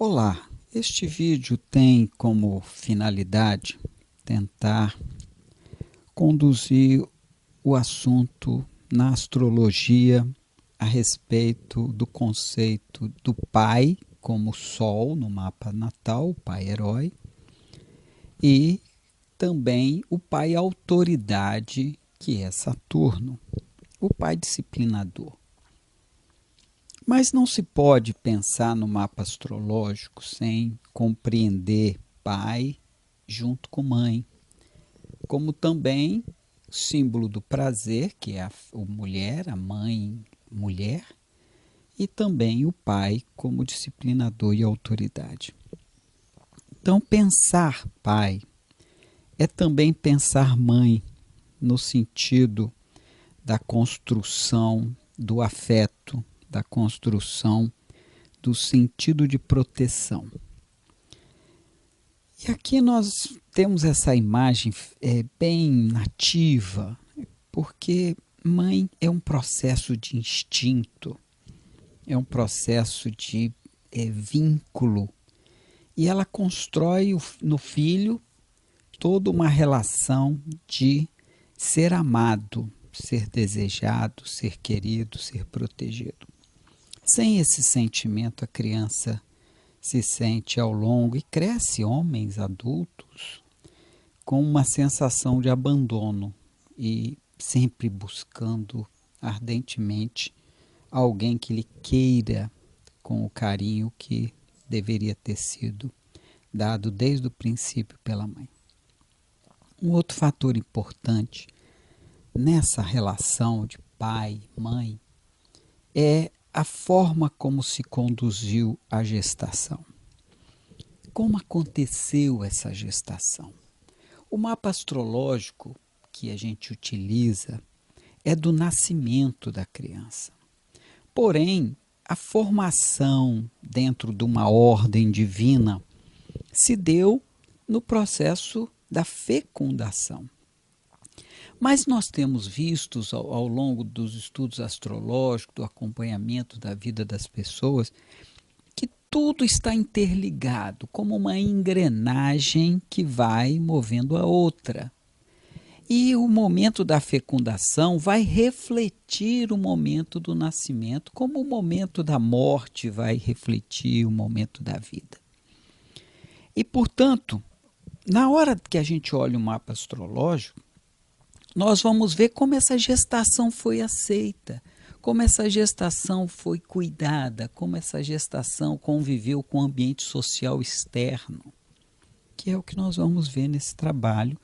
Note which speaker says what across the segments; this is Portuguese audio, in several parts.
Speaker 1: Olá, este vídeo tem como finalidade tentar conduzir o assunto na astrologia a respeito do conceito do pai como sol no mapa natal, o pai herói, e também o pai autoridade, que é Saturno, o pai disciplinador. Mas não se pode pensar no mapa astrológico sem compreender pai junto com mãe, como também o símbolo do prazer, que é a mulher, a mãe mulher, e também o pai como disciplinador e autoridade. Então, pensar pai é também pensar mãe, no sentido da construção do afeto, da construção do sentido de proteção. E aqui nós temos essa imagem bem nativa, porque mãe é um processo de instinto, é um processo de vínculo, e ela constrói no filho toda uma relação de ser amado, ser desejado, ser querido, ser protegido. Sem esse sentimento, a criança se sente ao longo e cresce, homens adultos, com uma sensação de abandono e sempre buscando ardentemente alguém que lhe queira com o carinho que deveria ter sido dado desde o princípio pela mãe. Um outro fator importante nessa relação de pai e mãe é a forma como se conduziu a gestação. Como aconteceu essa gestação? O mapa astrológico que a gente utiliza é do nascimento da criança. Porém, a formação dentro de uma ordem divina se deu no processo da fecundação. Mas nós temos visto ao longo dos estudos astrológicos, do acompanhamento da vida das pessoas, que tudo está interligado, como uma engrenagem que vai movendo a outra. E o momento da fecundação vai refletir o momento do nascimento, como o momento da morte vai refletir o momento da vida. E, portanto, na hora que a gente olha o mapa astrológico, nós vamos ver como essa gestação foi aceita, como essa gestação foi cuidada, como essa gestação conviveu com o ambiente social externo, que é o que nós vamos ver nesse trabalho,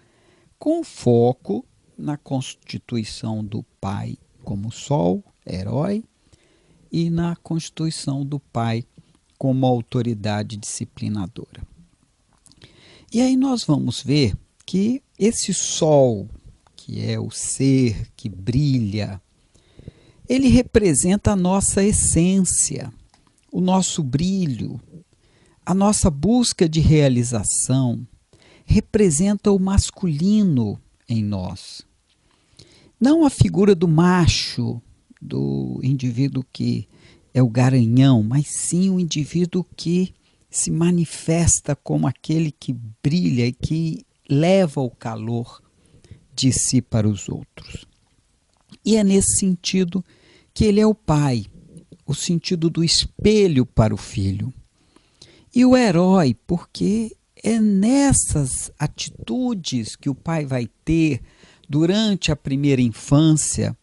Speaker 1: com foco na constituição do pai como sol, herói, e na constituição do pai como autoridade disciplinadora. E aí nós vamos ver que esse sol, que é o ser que brilha, ele representa a nossa essência, o nosso brilho, a nossa busca de realização, representa o masculino em nós. Não a figura do macho, do indivíduo que é o garanhão, mas sim o indivíduo que se manifesta como aquele que brilha e que leva o calor de si para os outros. E é nesse sentido que ele é o pai, o sentido do espelho para o filho. E o herói, porque é nessas atitudes que o pai vai ter durante a primeira infância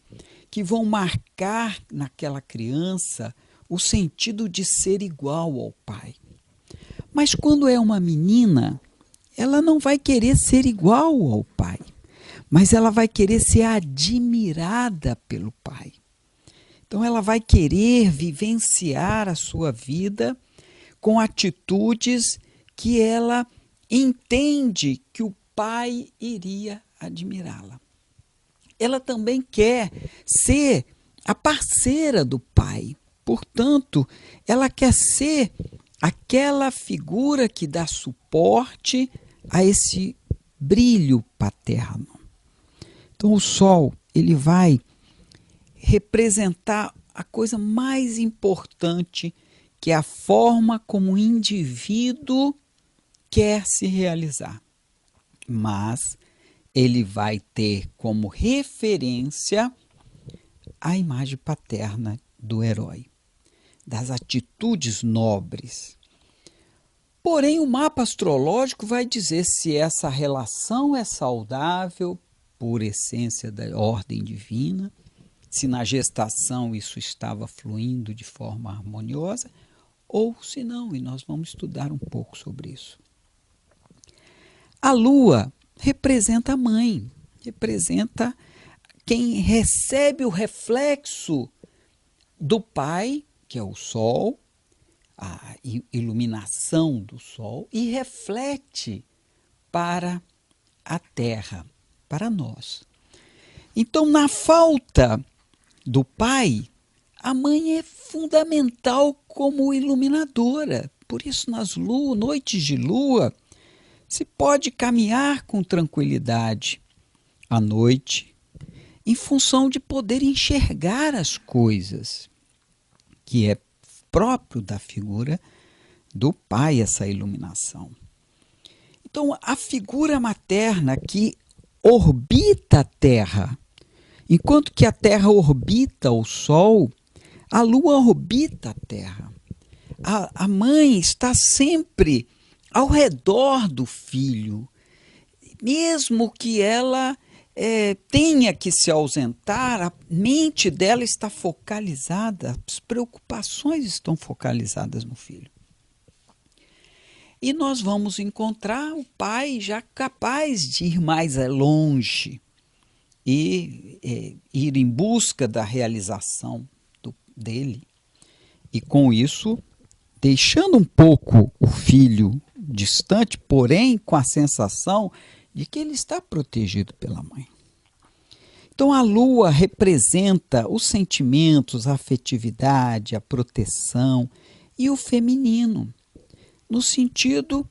Speaker 1: que vão marcar naquela criança o sentido de ser igual ao pai. Mas quando é uma menina, ela não vai querer ser igual ao pai, mas ela vai querer ser admirada pelo pai. Então ela vai querer vivenciar a sua vida com atitudes que ela entende que o pai iria admirá-la. Ela também quer ser a parceira do pai. Portanto, ela quer ser aquela figura que dá suporte a esse brilho paterno. Então o sol, ele vai representar a coisa mais importante que é a forma como o indivíduo quer se realizar. Mas ele vai ter como referência a imagem paterna do herói, das atitudes nobres. Porém, o mapa astrológico vai dizer se essa relação é saudável, por essência da ordem divina, se na gestação isso estava fluindo de forma harmoniosa, ou se não, e nós vamos estudar um pouco sobre isso. A lua representa a mãe, representa quem recebe o reflexo do pai, que é o sol, a iluminação do sol, e reflete para a terra, para nós. Então, na falta do pai, a mãe é fundamental como iluminadora. Por isso, nas noites de lua, se pode caminhar com tranquilidade à noite, em função de poder enxergar as coisas, que é próprio da figura do pai, essa iluminação. Então, a figura materna que orbita a Terra, enquanto que a Terra orbita o Sol, a Lua orbita a Terra. A mãe está sempre ao redor do filho, mesmo que ela tenha que se ausentar, a mente dela está focalizada, as preocupações estão focalizadas no filho. E nós vamos encontrar o pai já capaz de ir mais longe e ir em busca da realização dele. E com isso, deixando um pouco o filho distante, porém com a sensação de que ele está protegido pela mãe. Então a lua representa os sentimentos, a afetividade, a proteção e o feminino, no sentido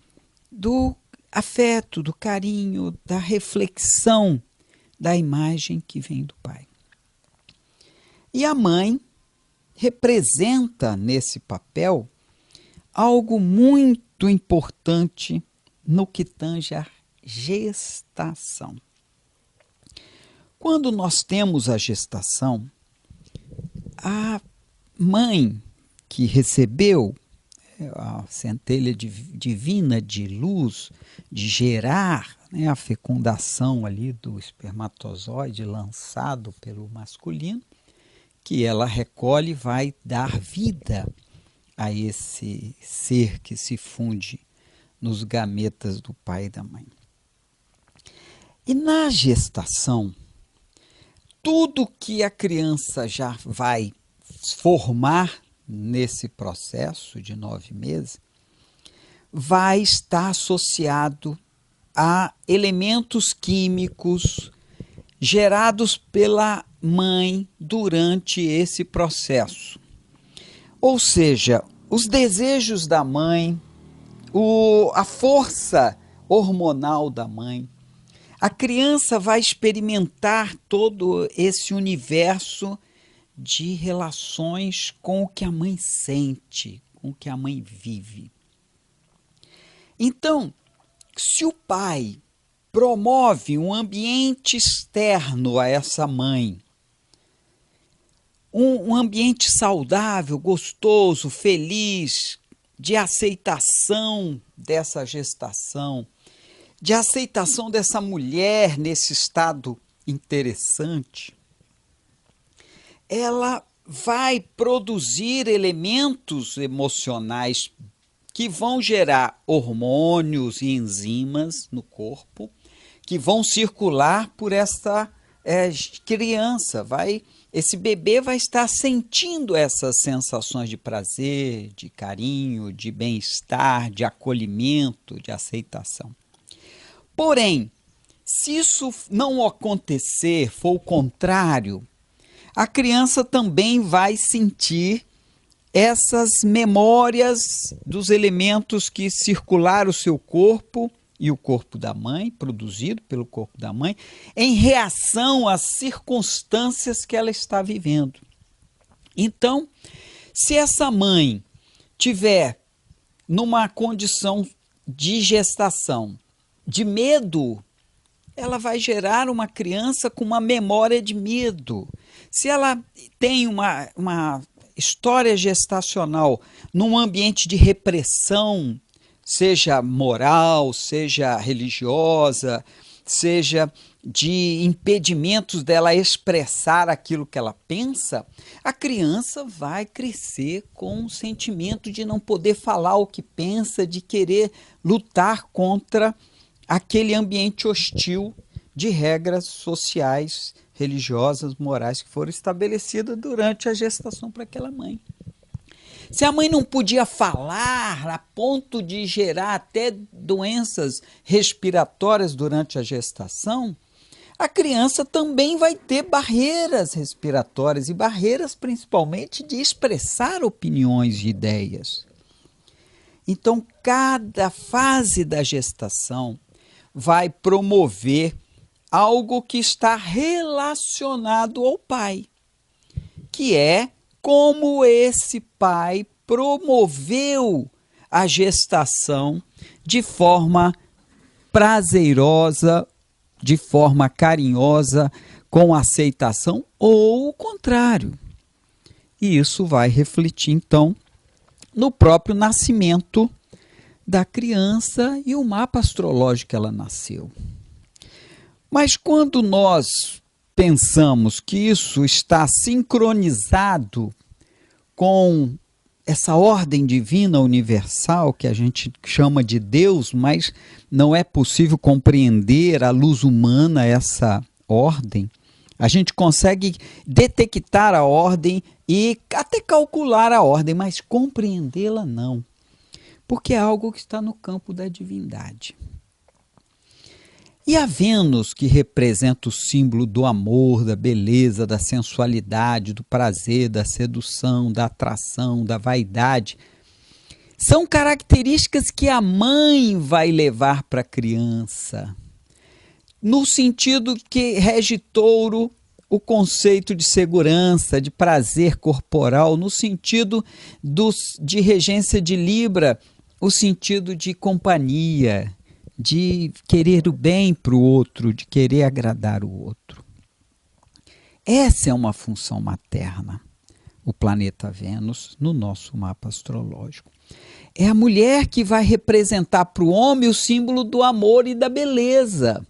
Speaker 1: do afeto, do carinho, da reflexão da imagem que vem do pai. E a mãe representa nesse papel algo muito importante no que tange a gestação. Quando nós temos a gestação, a mãe que recebeu a centelha divina de luz, de gerar, né, a fecundação ali do espermatozoide lançado pelo masculino, que ela recolhe e vai dar vida a esse ser que se funde nos gametas do pai e da mãe. E na gestação, tudo que a criança já vai formar nesse processo de 9 meses vai estar associado a elementos químicos gerados pela mãe durante esse processo. Ou seja, os desejos da mãe, a força hormonal da mãe. A criança vai experimentar todo esse universo de relações com o que a mãe sente, com o que a mãe vive. Então, se o pai promove um ambiente externo a essa mãe, um ambiente saudável, gostoso, feliz, de aceitação dessa gestação, de aceitação dessa mulher nesse estado interessante, ela vai produzir elementos emocionais que vão gerar hormônios e enzimas no corpo, que vão circular por essa criança. Esse bebê vai estar sentindo essas sensações de prazer, de carinho, de bem-estar, de acolhimento, de aceitação. Porém, se isso não acontecer, for o contrário, a criança também vai sentir essas memórias dos elementos que circularam o seu corpo e o corpo da mãe, produzido pelo corpo da mãe, em reação às circunstâncias que ela está vivendo. Então, se essa mãe tiver numa condição de gestação de medo, ela vai gerar uma criança com uma memória de medo. Se ela tem uma história gestacional num ambiente de repressão, seja moral, seja religiosa, seja de impedimentos dela expressar aquilo que ela pensa, a criança vai crescer com um sentimento de não poder falar o que pensa, de querer lutar contra aquele ambiente hostil de regras sociais, religiosas, morais que foram estabelecidas durante a gestação para aquela mãe. Se a mãe não podia falar a ponto de gerar até doenças respiratórias durante a gestação, a criança também vai ter barreiras respiratórias e barreiras principalmente de expressar opiniões e ideias. Então, cada fase da gestação vai promover algo que está relacionado ao pai, que é como esse pai promoveu a gestação de forma prazerosa, de forma carinhosa, com aceitação, ou o contrário. E isso vai refletir, então, no próprio nascimento da criança e o mapa astrológico que ela nasceu. Mas quando nós pensamos que isso está sincronizado com essa ordem divina universal que a gente chama de Deus, mas não é possível compreender à luz humana essa ordem, a gente consegue detectar a ordem e até calcular a ordem, mas compreendê-la não, porque é algo que está no campo da divindade. E a Vênus, que representa o símbolo do amor, da beleza, da sensualidade, do prazer, da sedução, da atração, da vaidade, são características que a mãe vai levar para a criança. No sentido que rege Touro o conceito de segurança, de prazer corporal, no sentido de regência de Libra, o sentido de companhia, de querer o bem para o outro, de querer agradar o outro. Essa é uma função materna, o planeta Vênus, no nosso mapa astrológico. É a mulher que vai representar para o homem o símbolo do amor e da beleza.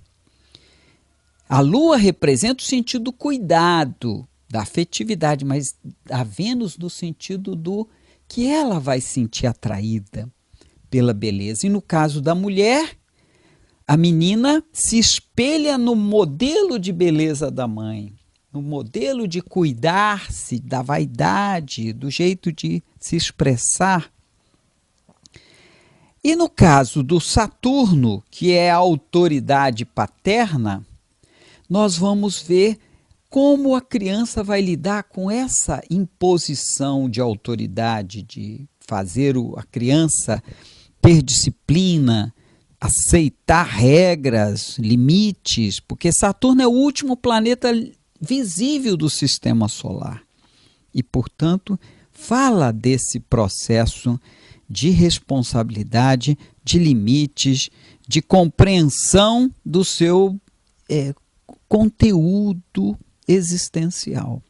Speaker 1: A Lua representa o sentido do cuidado, da afetividade, mas a Vênus no sentido do que ela vai sentir atraída pela beleza. E no caso da mulher, a menina se espelha no modelo de beleza da mãe, no modelo de cuidar-se, da vaidade, do jeito de se expressar. E no caso do Saturno, que é a autoridade paterna, nós vamos ver como a criança vai lidar com essa imposição de autoridade, de fazer a criança ter disciplina, aceitar regras, limites, porque Saturno é o último planeta visível do sistema solar. E, portanto, fala desse processo de responsabilidade, de limites, de compreensão do seu conteúdo existencial.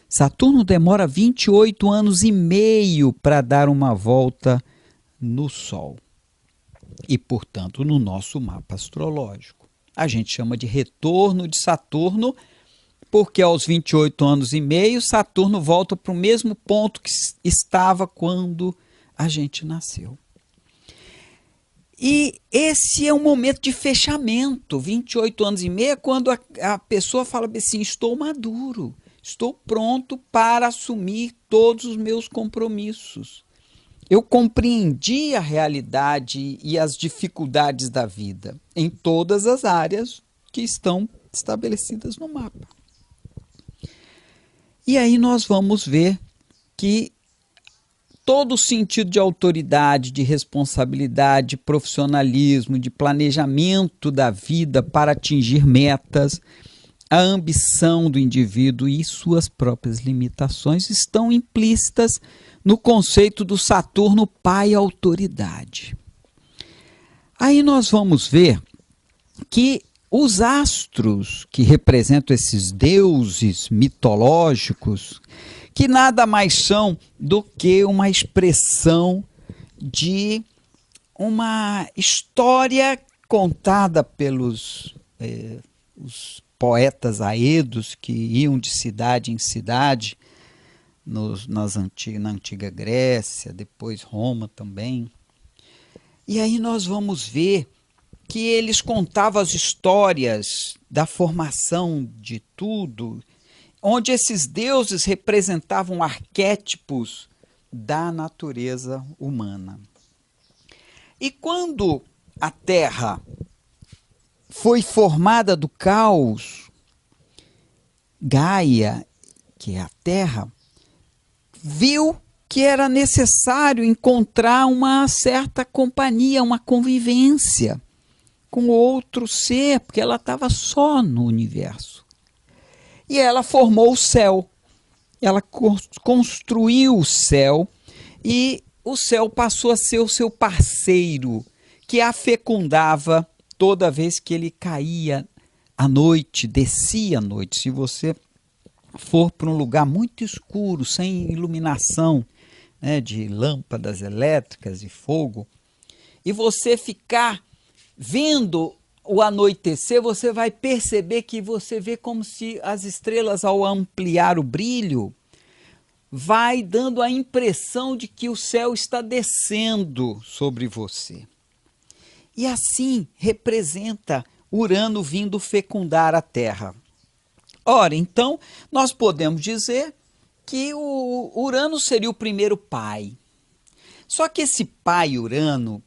Speaker 1: Saturno demora 28 anos e meio para dar uma volta no Sol. E, portanto, no nosso mapa astrológico. A gente chama de retorno de Saturno, porque aos 28 anos e meio, Saturno volta para o mesmo ponto que estava quando a gente nasceu. E esse é um momento de fechamento. 28 anos e meio é quando a pessoa fala assim, estou maduro, estou pronto para assumir todos os meus compromissos. Eu compreendi a realidade e as dificuldades da vida em todas as áreas que estão estabelecidas no mapa. E aí nós vamos ver que todo o sentido de autoridade, de responsabilidade, de profissionalismo, de planejamento da vida para atingir metas, a ambição do indivíduo e suas próprias limitações estão implícitas no conceito do Saturno pai autoridade. Aí nós vamos ver que os astros que representam esses deuses mitológicos, que nada mais são do que uma expressão de uma história contada pelos os poetas aedos que iam de cidade em cidade, na antiga Grécia, depois Roma também. E aí nós vamos ver que eles contavam as histórias da formação de tudo, onde esses deuses representavam arquétipos da natureza humana. E quando a Terra foi formada do caos, Gaia, que é a Terra, viu que era necessário encontrar uma certa companhia, uma convivência com outro ser, porque ela estava só no universo. E ela formou o céu. Ela construiu o céu e o céu passou a ser o seu parceiro, que a fecundava toda vez que ele caía à noite, descia à noite. Se você for para um lugar muito escuro, sem iluminação, né, de lâmpadas elétricas e fogo, e você ficar vendo o anoitecer, você vai perceber que você vê como se as estrelas, ao ampliar o brilho, vai dando a impressão de que o céu está descendo sobre você. E assim representa Urano vindo fecundar a Terra. Ora, então, nós podemos dizer que o Urano seria o primeiro pai. Só que esse pai Urano,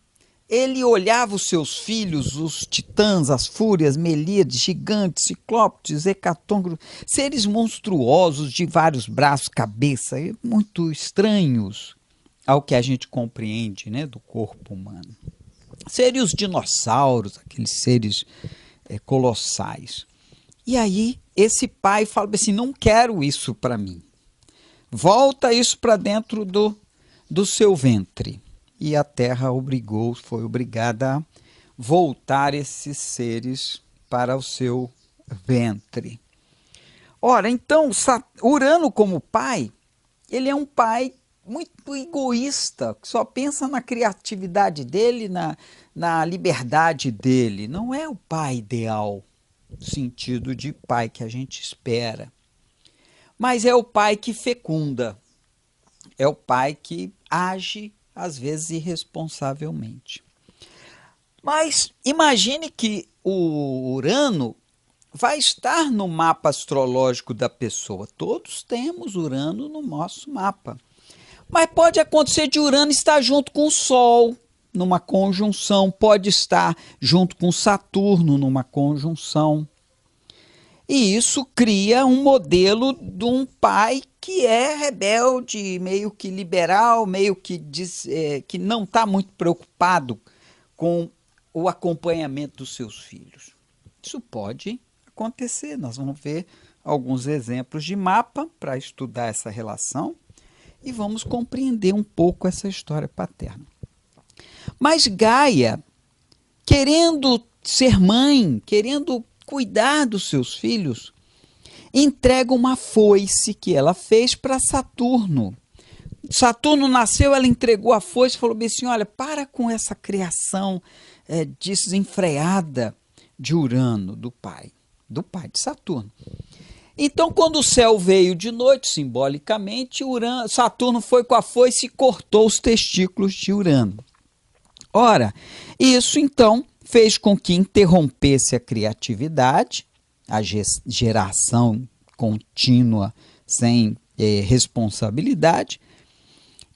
Speaker 1: ele olhava os seus filhos, os titãs, as fúrias, Melíades, gigantes, ciclopes, hecatônguros, seres monstruosos de vários braços, cabeça, muito estranhos ao que a gente compreende, né, do corpo humano. Seriam os dinossauros, aqueles seres colossais. E aí, esse pai fala assim, não quero isso para mim. Volta isso para dentro do seu ventre. E a Terra foi obrigada a voltar esses seres para o seu ventre. Ora, então, Urano como pai, ele é um pai muito egoísta, que só pensa na criatividade dele, na liberdade dele. Não é o pai ideal, no sentido de pai que a gente espera. Mas é o pai que fecunda, é o pai que age, às vezes, irresponsavelmente. Mas imagine que o Urano vai estar no mapa astrológico da pessoa. Todos temos Urano no nosso mapa. Mas pode acontecer de Urano estar junto com o Sol, numa conjunção, pode estar junto com Saturno, numa conjunção. E isso cria um modelo de um pai que é rebelde, meio que liberal, meio que que não está muito preocupado com o acompanhamento dos seus filhos. Isso pode acontecer, nós vamos ver alguns exemplos de mapa para estudar essa relação e vamos compreender um pouco essa história paterna. Mas Gaia, querendo ser mãe, querendo cuidar dos seus filhos, entrega uma foice que ela fez para Saturno. Saturno nasceu, ela entregou a foice e falou bem assim, olha, para com essa criação desenfreada de Urano, do pai de Saturno. Então, quando o céu veio de noite, simbolicamente, Saturno foi com a foice e cortou os testículos de Urano. Ora, isso então fez com que interrompesse a criatividade, a geração contínua sem responsabilidade,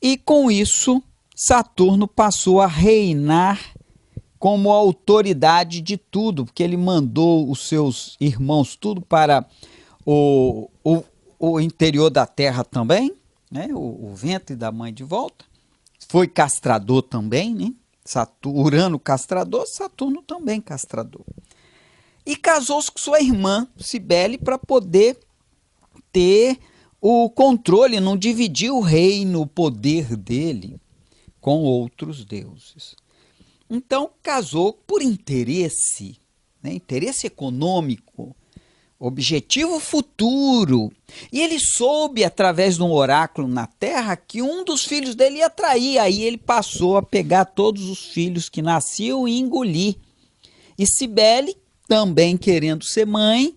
Speaker 1: e com isso Saturno passou a reinar como autoridade de tudo, porque ele mandou os seus irmãos tudo para o interior da Terra também, né? o ventre da mãe de volta, foi castrador também, né? Urano castrador, Saturno também castrador. e casou-se com sua irmã, Cibele, para poder ter o controle, não dividir o reino, o poder dele com outros deuses. Então casou por interesse, né? Interesse econômico, objetivo futuro. E ele soube, através de um oráculo na terra, que um dos filhos dele ia trair. Aí ele passou a pegar todos os filhos que nasciam e engolir. E Cibele, também querendo ser mãe,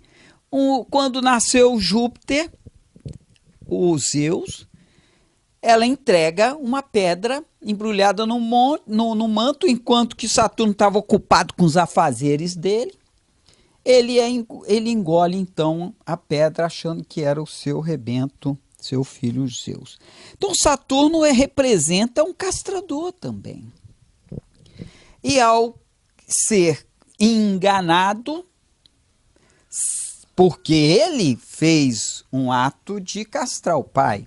Speaker 1: quando nasceu Júpiter, o Zeus, ela entrega uma pedra embrulhada no manto, enquanto que Saturno estava ocupado com os afazeres dele. Ele engole então a pedra, achando que era o seu rebento, seu filho Zeus. Então Saturno representa um castrador também. E ao ser enganado, porque ele fez um ato de castrar o pai,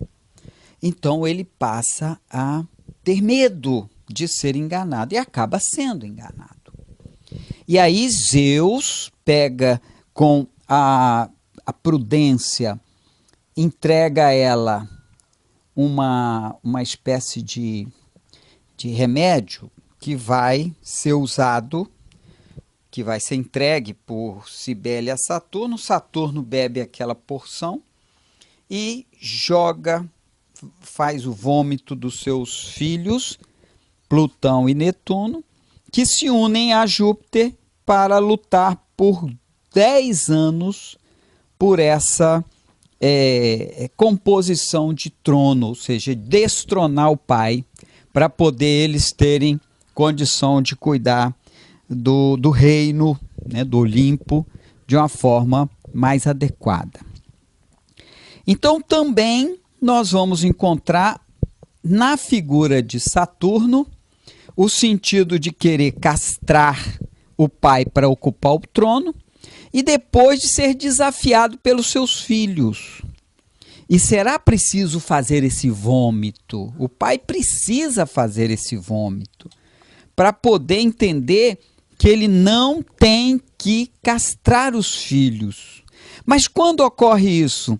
Speaker 1: então ele passa a ter medo de ser enganado e acaba sendo enganado. E aí Zeus pega com a prudência, entrega a ela uma espécie de remédio que vai ser usado, que vai ser entregue por Cibele a Saturno. Saturno bebe aquela porção e faz o vômito dos seus filhos, Plutão e Netuno, que se unem a Júpiter para lutar por 10 anos por essa composição de trono, ou seja, destronar o pai, para poder eles terem condição de cuidar do reino, né, do Olimpo, de uma forma mais adequada. Então também nós vamos encontrar na figura de Saturno o sentido de querer castrar o pai para ocupar o trono e depois de ser desafiado pelos seus filhos. E será preciso fazer esse vômito. O pai precisa fazer esse vômito para poder entender que ele não tem que castrar os filhos. Mas quando ocorre isso?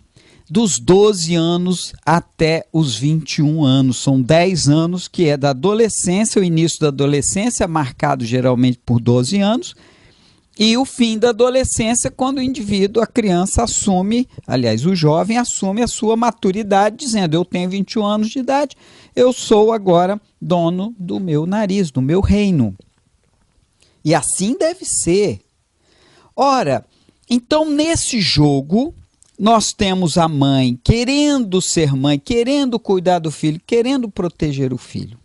Speaker 1: Dos 12 anos até os 21 anos. São 10 anos, que é da adolescência, o início da adolescência, marcado geralmente por 12 anos, e o fim da adolescência, quando o indivíduo, a criança assume, aliás, o jovem assume a sua maturidade, dizendo: eu tenho 21 anos de idade, eu sou agora dono do meu nariz, do meu reino. E assim deve ser. Ora, então nesse jogo, nós temos a mãe querendo ser mãe, querendo cuidar do filho, querendo proteger o filho.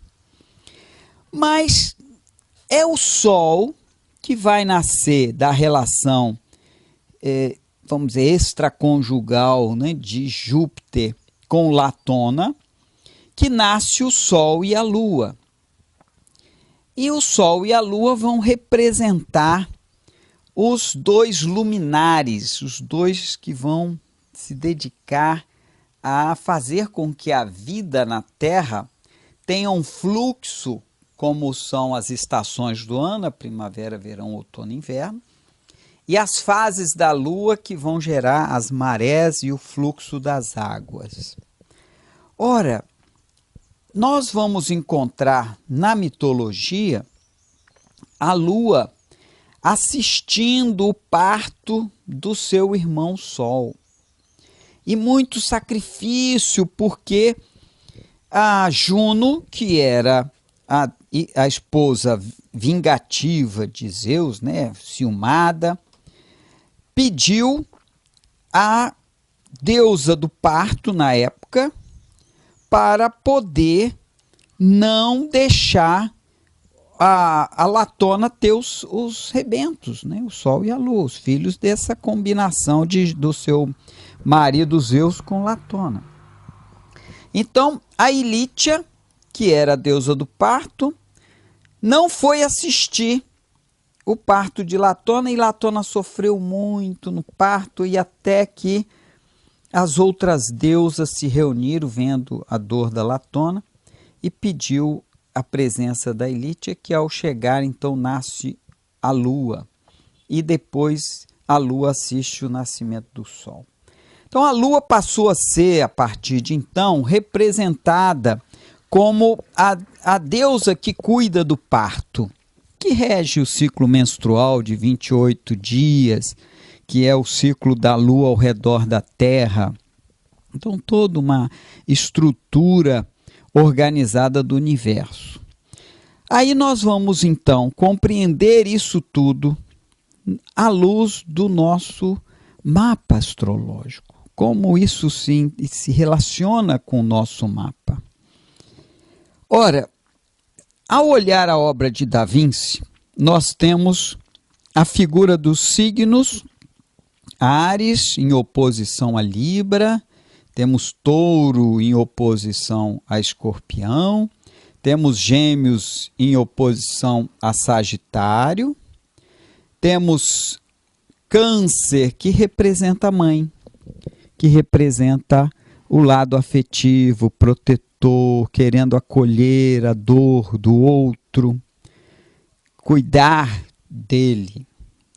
Speaker 1: Mas é o Sol que vai nascer da relação, vamos dizer, extraconjugal, né, de Júpiter com Latona, que nasce o Sol e a Lua. E o Sol e a Lua vão representar os dois luminares, os dois que vão se dedicar a fazer com que a vida na Terra tenha um fluxo, como são as estações do ano, a primavera, verão, outono e inverno, e as fases da Lua que vão gerar as marés e o fluxo das águas. Ora, nós vamos encontrar na mitologia a Lua assistindo o parto do seu irmão Sol. E muito sacrifício, porque a Juno, que era a esposa vingativa de Zeus, né, ciumada, pediu à deusa do parto, na época, para poder não deixar a Latona ter os rebentos, né? O Sol e a Lua, os filhos dessa combinação do seu marido Zeus com Latona. Então, a Ilítia, que era a deusa do parto, não foi assistir o parto de Latona, e Latona sofreu muito no parto, e até que as outras deusas se reuniram vendo a dor da Latona e pediu a presença da Ilítia, que ao chegar então nasce a Lua. e depois a lua assiste o nascimento do sol. Então a lua passou a ser, a partir de então, representada como a deusa que cuida do parto, que rege o ciclo menstrual de 28 dias, que é o ciclo da lua ao redor da Terra. Então toda uma estrutura organizada do universo. Aí nós vamos então compreender isso tudo à luz do nosso mapa astrológico. Como isso sim se relaciona com o nosso mapa. Ora, ao olhar a obra de Da Vinci, nós temos a figura dos signos Áries em oposição a Libra, temos Touro em oposição a Escorpião, temos Gêmeos em oposição a Sagitário, temos Câncer, que representa a mãe, que representa o lado afetivo, protetor, querendo acolher a dor do outro, cuidar dele.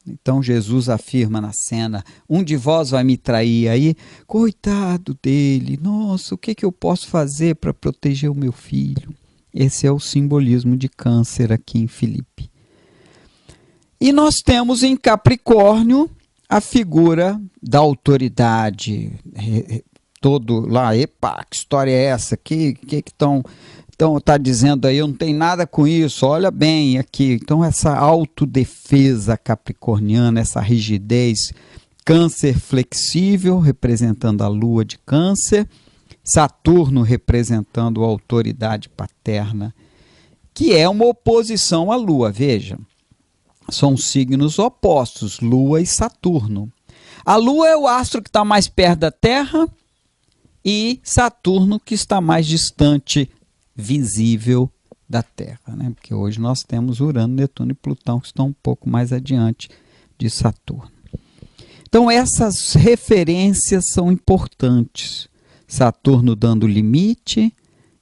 Speaker 1: Então Jesus afirma na cena, um de vós vai me trair, aí, coitado dele, nossa, o que eu posso fazer para proteger o meu filho? Esse é o simbolismo de Câncer aqui em Filipe. E nós temos em Capricórnio a figura da autoridade, todo lá, epa, que história é essa? Que estão tá dizendo aí, eu não tenho nada com isso, olha bem aqui. Então essa autodefesa capricorniana, essa rigidez, Câncer flexível, representando a lua de Câncer, Saturno representando a autoridade paterna, que é uma oposição à lua, veja. São signos opostos, Lua e Saturno. A Lua é o astro que está mais perto da Terra e Saturno que está mais distante, visível da Terra, né? Porque hoje nós temos Urano, Netuno e Plutão que estão um pouco mais adiante de Saturno. Então essas referências são importantes. Saturno dando limite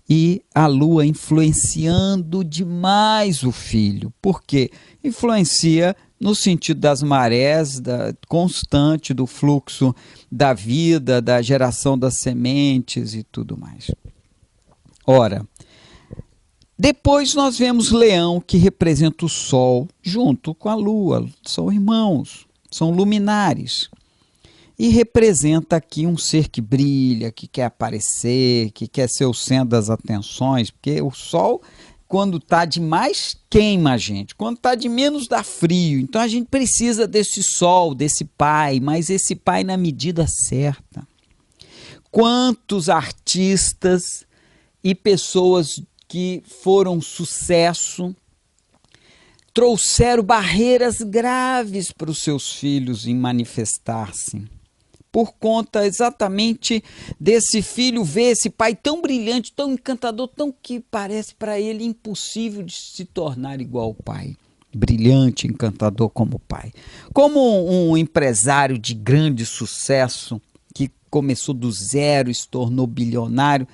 Speaker 1: e a Lua influenciando demais o filho. Por quê? Influencia no sentido das marés, constante do fluxo da vida, da geração das sementes e tudo mais. Ora, depois nós vemos Leão, que representa o Sol, junto com a Lua. São irmãos, são luminares. E representa aqui um ser que brilha, que quer aparecer, que quer ser o centro das atenções, porque o Sol, quando está demais, queima a gente, quando está de menos, dá frio. Então a gente precisa desse Sol, desse Pai, mas esse Pai na medida certa. Quantos artistas e pessoas que foram sucesso trouxeram barreiras graves para os seus filhos em manifestar-se? Por conta exatamente desse filho ver esse pai tão brilhante, tão encantador, tão que parece para ele impossível de se tornar igual ao pai. Brilhante, encantador como o pai. Como um empresário de grande sucesso, que começou do zero e se tornou bilionário,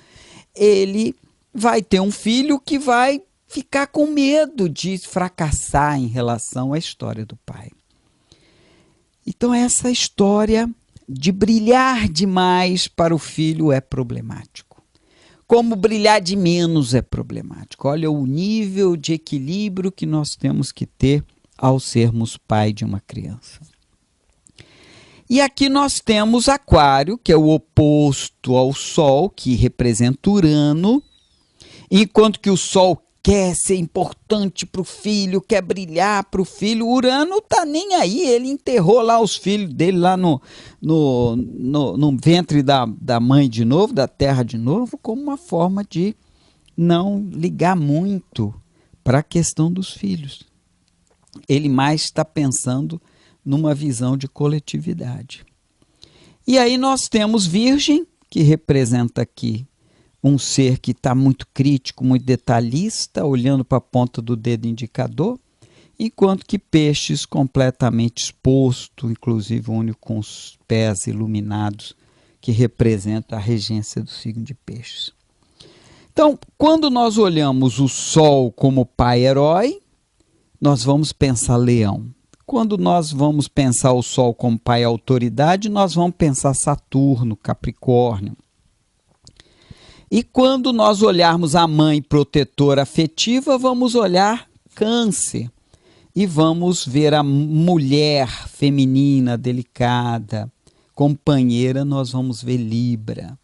Speaker 1: ele vai ter um filho que vai ficar com medo de fracassar em relação à história do pai. Então essa história de brilhar demais para o filho é problemático. Como brilhar de menos é problemático. Olha o nível de equilíbrio que nós temos que ter ao sermos pai de uma criança. E aqui nós temos Aquário, que é o oposto ao Sol, que representa Urano, enquanto que o Sol quer ser importante para o filho, quer brilhar para o filho. Urano está nem aí, ele enterrou lá os filhos dele lá no ventre da mãe de novo, da terra de novo, como uma forma de não ligar muito para a questão dos filhos. Ele mais está pensando numa visão de coletividade. E aí nós temos Virgem, que representa aqui um ser que está muito crítico, muito detalhista, olhando para a ponta do dedo indicador, enquanto que Peixes completamente exposto, inclusive único com os pés iluminados, que representa a regência do signo de Peixes. Então, quando nós olhamos o Sol como pai herói, nós vamos pensar Leão. Quando nós vamos pensar o Sol como pai autoridade, nós vamos pensar Saturno, Capricórnio. E quando nós olharmos a mãe protetora afetiva, vamos olhar Câncer. E vamos ver a mulher feminina, delicada, companheira, nós vamos ver Libra,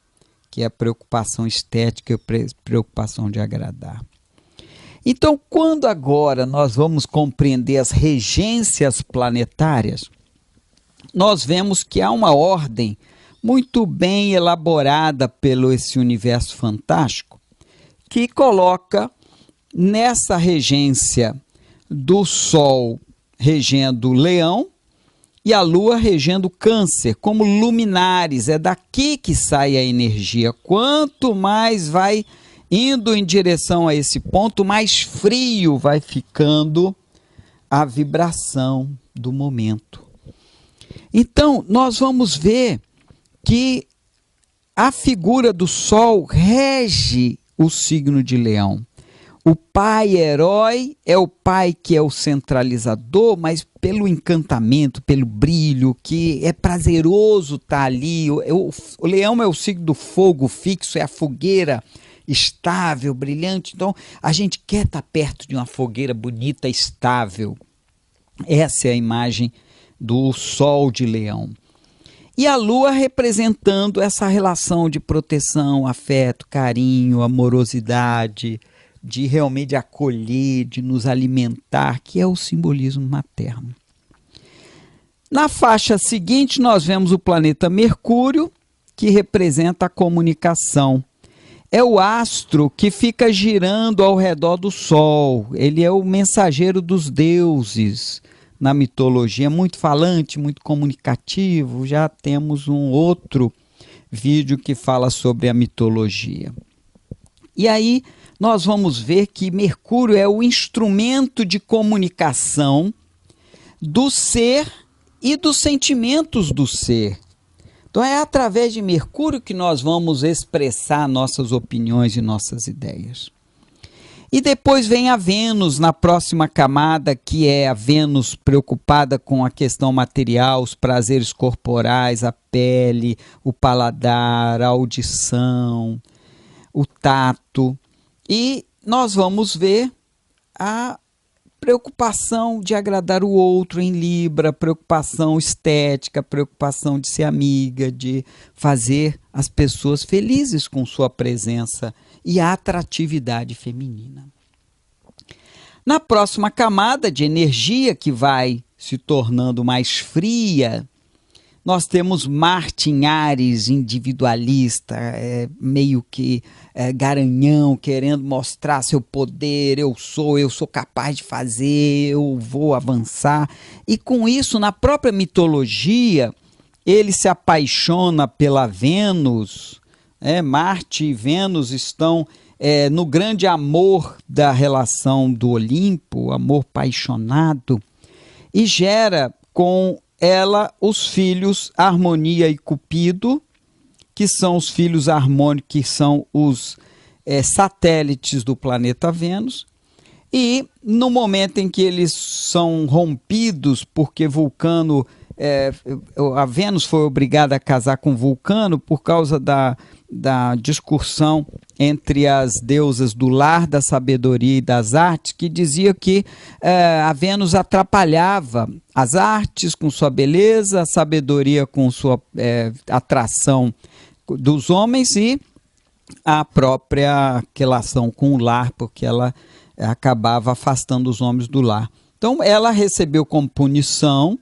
Speaker 1: que é a preocupação estética e preocupação de agradar. Então, quando agora nós vamos compreender as regências planetárias, nós vemos que há uma ordem muito bem elaborada pelo esse universo fantástico, que coloca nessa regência do Sol regendo Leão e a Lua regendo Câncer, como luminares. É daqui que sai a energia. Quanto mais vai indo em direção a esse ponto, mais frio vai ficando a vibração do momento. Então, nós vamos ver que a figura do Sol rege o signo de Leão. O pai herói é o pai que é o centralizador, mas pelo encantamento, pelo brilho, que é prazeroso estar ali. O leão é o signo do fogo fixo, é a fogueira estável, brilhante. Então, a gente quer estar perto de uma fogueira bonita, estável. Essa é a imagem do Sol de Leão. E a Lua representando essa relação de proteção, afeto, carinho, amorosidade, de realmente acolher, de nos alimentar, que é o simbolismo materno. Na faixa seguinte, nós vemos o planeta Mercúrio, que representa a comunicação. É o astro que fica girando ao redor do Sol. Ele é o mensageiro dos deuses na mitologia, muito falante, muito comunicativo. Já temos um outro vídeo que fala sobre a mitologia. E aí nós vamos ver que Mercúrio é o instrumento de comunicação do ser e dos sentimentos do ser. Então é através de Mercúrio que nós vamos expressar nossas opiniões e nossas ideias. E depois vem a Vênus na próxima camada, que é a Vênus preocupada com a questão material, os prazeres corporais, a pele, o paladar, a audição, o tato. E nós vamos ver a preocupação de agradar o outro em Libra, preocupação estética, preocupação de ser amiga, de fazer as pessoas felizes com sua presença e a atratividade feminina. Na próxima camada de energia, que vai se tornando mais fria, nós temos Marte em Áries, individualista, meio que garanhão, querendo mostrar seu poder, eu sou capaz de fazer, eu vou avançar. E com isso, na própria mitologia, ele se apaixona pela Vênus. Marte e Vênus estão no grande amor da relação do Olimpo, amor apaixonado, e gera com ela os filhos Harmonia e Cupido, que são os filhos harmônicos, que são os satélites do planeta Vênus. E no momento em que eles são rompidos, porque Vulcano, a Vênus foi obrigada a casar com Vulcano por causa da discussão entre as deusas do lar, da sabedoria e das artes, que dizia que a Vênus atrapalhava as artes com sua beleza, a sabedoria com sua atração dos homens e a própria relação com o lar, porque ela acabava afastando os homens do lar. Então ela recebeu como punição,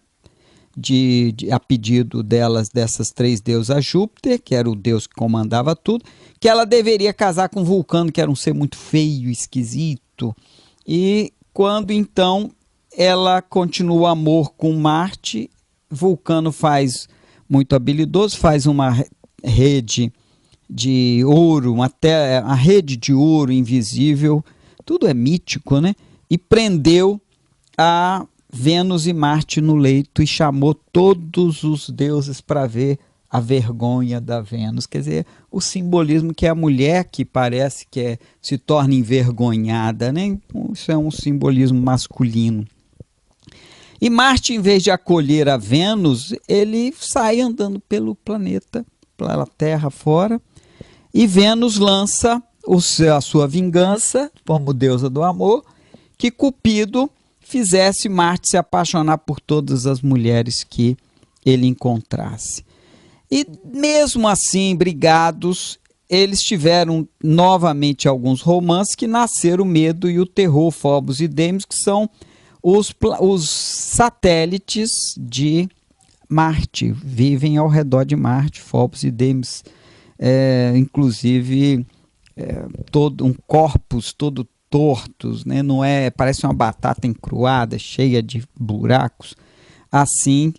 Speaker 1: a pedido dessas três deusas, Júpiter, que era o deus que comandava tudo, que ela deveria casar com Vulcano, que era um ser muito feio, esquisito. E quando então ela continua o amor com Marte, Vulcano faz, muito habilidoso, faz uma rede de ouro, a rede de ouro invisível, tudo é mítico, né? E prendeu a Vênus e Marte no leito e chamou todos os deuses para ver a vergonha da Vênus. Quer dizer, o simbolismo que é a mulher que parece que se torna envergonhada, né? Isso é um simbolismo masculino. E Marte, em vez de acolher a Vênus, ele sai andando pelo planeta, pela Terra fora, e Vênus lança a sua vingança, como deusa do amor, que Cupido fizesse Marte se apaixonar por todas as mulheres que ele encontrasse. E mesmo assim, brigados, eles tiveram novamente alguns romances que nasceram o medo e o terror, Phobos e Deimos, que são os satélites de Marte, vivem ao redor de Marte, Phobos e Deimos, inclusive todo um corpus todo tortos, né? Não é, parece uma batata encruada, cheia de buracos. Assim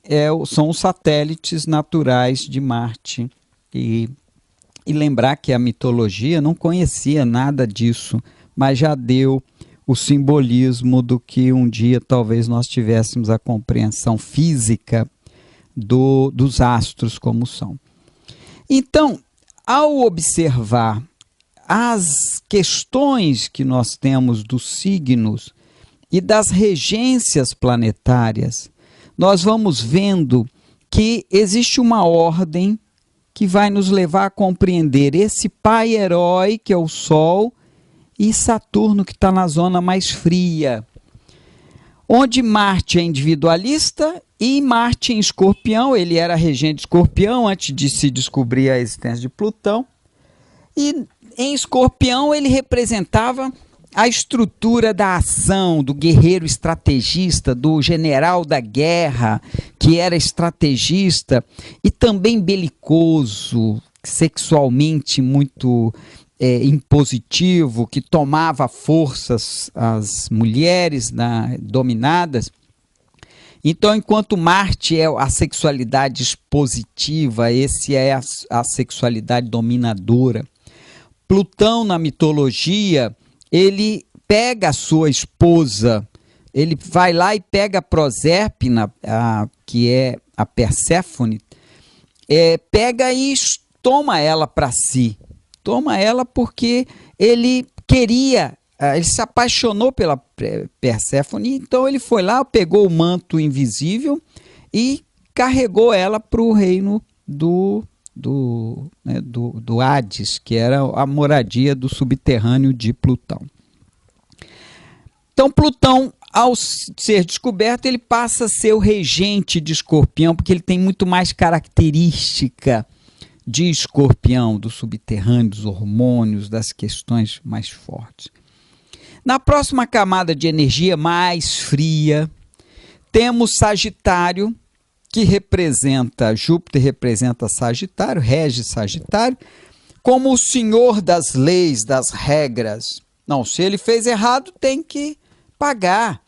Speaker 1: são os satélites naturais de Marte. E lembrar que a mitologia não conhecia nada disso, mas já deu o simbolismo do que um dia talvez nós tivéssemos a compreensão física dos astros como são. Então, ao observar as questões que nós temos dos signos e das regências planetárias, nós vamos vendo que existe uma ordem que vai nos levar a compreender esse pai herói, que é o Sol, e Saturno, que está na zona mais fria, onde Marte é individualista e Marte em Escorpião, ele era regente de Escorpião antes de se descobrir a existência de Plutão, e em Escorpião ele representava a estrutura da ação, do guerreiro estrategista, do general da guerra, que era estrategista e também belicoso, sexualmente muito impositivo, que tomava forças as mulheres dominadas. Então, enquanto Marte é a sexualidade expositiva, esse é a sexualidade dominadora. Plutão, na mitologia, ele pega a sua esposa, ele vai lá e pega a Prosérpina, que é a Perséfone, pega e toma ela para si. Toma ela porque ele queria, ele se apaixonou pela Perséfone, então ele foi lá, pegou o manto invisível e carregou ela para o reino do Hades, que era a moradia do subterrâneo de Plutão. Então Plutão, ao ser descoberto, ele passa a ser o regente de Escorpião, porque ele tem muito mais característica de Escorpião, do subterrâneo, dos hormônios, das questões mais fortes. Na próxima camada de energia mais fria, temos Sagitário, que representa, Júpiter representa Sagitário, rege Sagitário, como o senhor das leis, das regras. Não, se ele fez errado, tem que pagar.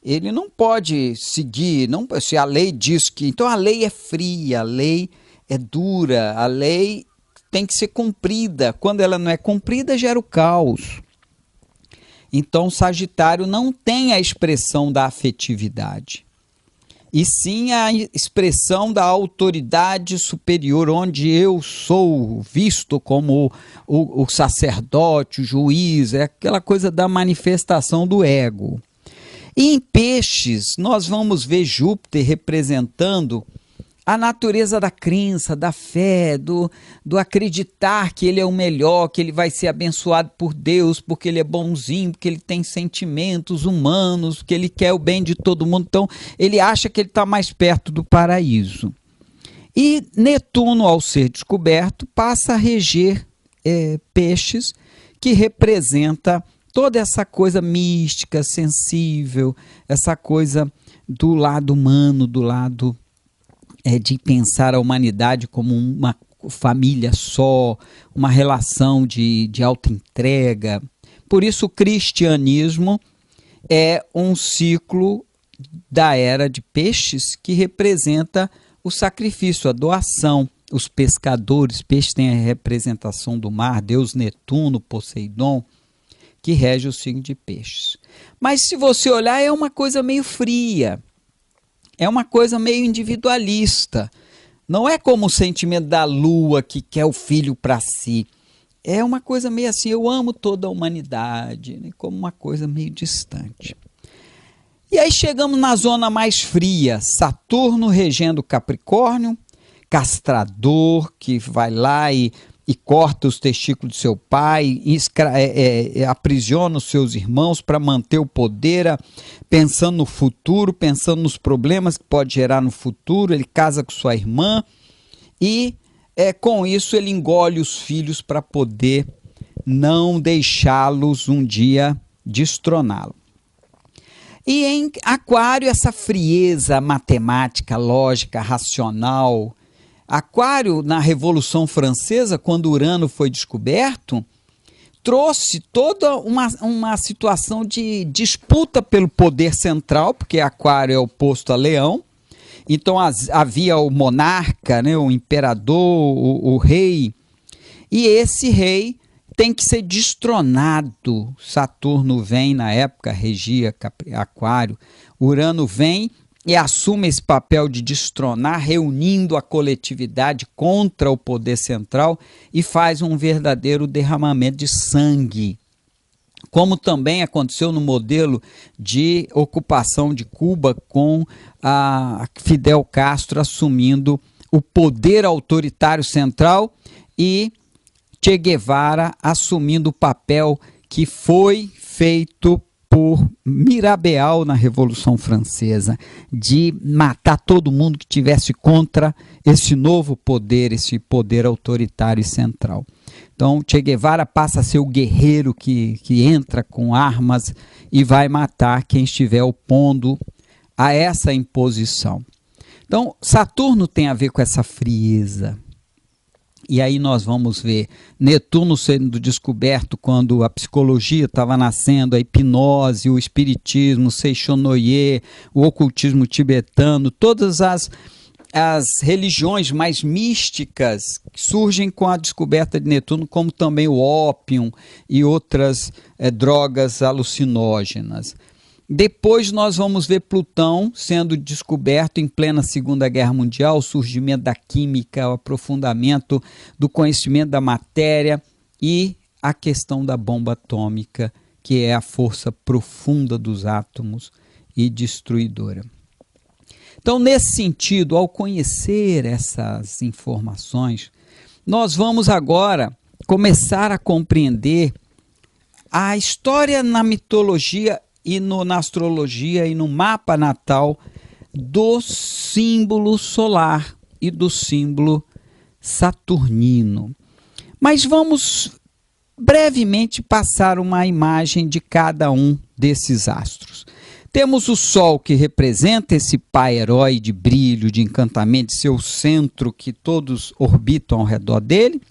Speaker 1: Ele não pode seguir, se a lei diz que... Então a lei é fria, a lei é dura, a lei tem que ser cumprida. Quando ela não é cumprida, gera o caos. Então, Sagitário não tem a expressão da afetividade, e sim a expressão da autoridade superior, onde eu sou visto como o sacerdote, o juiz, é aquela coisa da manifestação do ego. E em Peixes, nós vamos ver Júpiter representando a natureza da crença, da fé, do acreditar que ele é o melhor, que ele vai ser abençoado por Deus, porque ele é bonzinho, porque ele tem sentimentos humanos, que ele quer o bem de todo mundo. Então, ele acha que ele está mais perto do paraíso. E Netuno, ao ser descoberto, passa a reger Peixes, que representa toda essa coisa mística, sensível, essa coisa do lado humano, do lado de pensar a humanidade como uma família só, uma relação de auto-entrega. Por isso o cristianismo é um ciclo da era de Peixes que representa o sacrifício, a doação. Os pescadores, peixe tem a representação do mar, Deus Netuno, Poseidon, que rege o signo de Peixes. Mas se você olhar, é uma coisa meio fria. É uma coisa meio individualista. Não é como o sentimento da lua que quer o filho para si. É uma coisa meio assim, eu amo toda a humanidade, né? Como uma coisa meio distante. E aí chegamos na zona mais fria, Saturno regendo Capricórnio, castrador, que vai lá e corta os testículos do seu pai, aprisiona os seus irmãos para manter o poder, pensando no futuro, pensando nos problemas que pode gerar no futuro. Ele casa com sua irmã e com isso ele engole os filhos para poder não deixá-los um dia destroná-lo. E em Aquário, essa frieza matemática, lógica, racional. Aquário, na Revolução Francesa, quando Urano foi descoberto, trouxe toda uma situação de disputa pelo poder central, porque Aquário é oposto a Leão. Então havia o monarca, né, o imperador, o rei, e esse rei tem que ser destronado. Saturno vem, na época, regia Aquário. Urano vem e assume esse papel de destronar, reunindo a coletividade contra o poder central e faz um verdadeiro derramamento de sangue. Como também aconteceu no modelo de ocupação de Cuba, com a Fidel Castro assumindo o poder autoritário central e Che Guevara assumindo o papel que foi feito por Mirabeau na Revolução Francesa, de matar todo mundo que tivesse contra esse novo poder, esse poder autoritário e central. Então, Che Guevara passa a ser o guerreiro que entra com armas e vai matar quem estiver opondo a essa imposição. Então, Saturno tem a ver com essa frieza. E aí nós vamos ver Netuno sendo descoberto quando a psicologia estava nascendo, a hipnose, o espiritismo, o Seixonoye, o ocultismo tibetano, todas as religiões mais místicas surgem com a descoberta de Netuno, como também o ópio e outras drogas alucinógenas. Depois nós vamos ver Plutão sendo descoberto em plena Segunda Guerra Mundial, o surgimento da química, o aprofundamento do conhecimento da matéria e a questão da bomba atômica, que é a força profunda dos átomos e destruidora. Então, nesse sentido, ao conhecer essas informações, nós vamos agora começar a compreender a história na mitologia e na astrologia e no mapa natal do símbolo solar e do símbolo saturnino. Mas vamos brevemente passar uma imagem de cada um desses astros. Temos o Sol, que representa esse pai herói de brilho, de encantamento, de seu centro, que todos orbitam ao redor dele.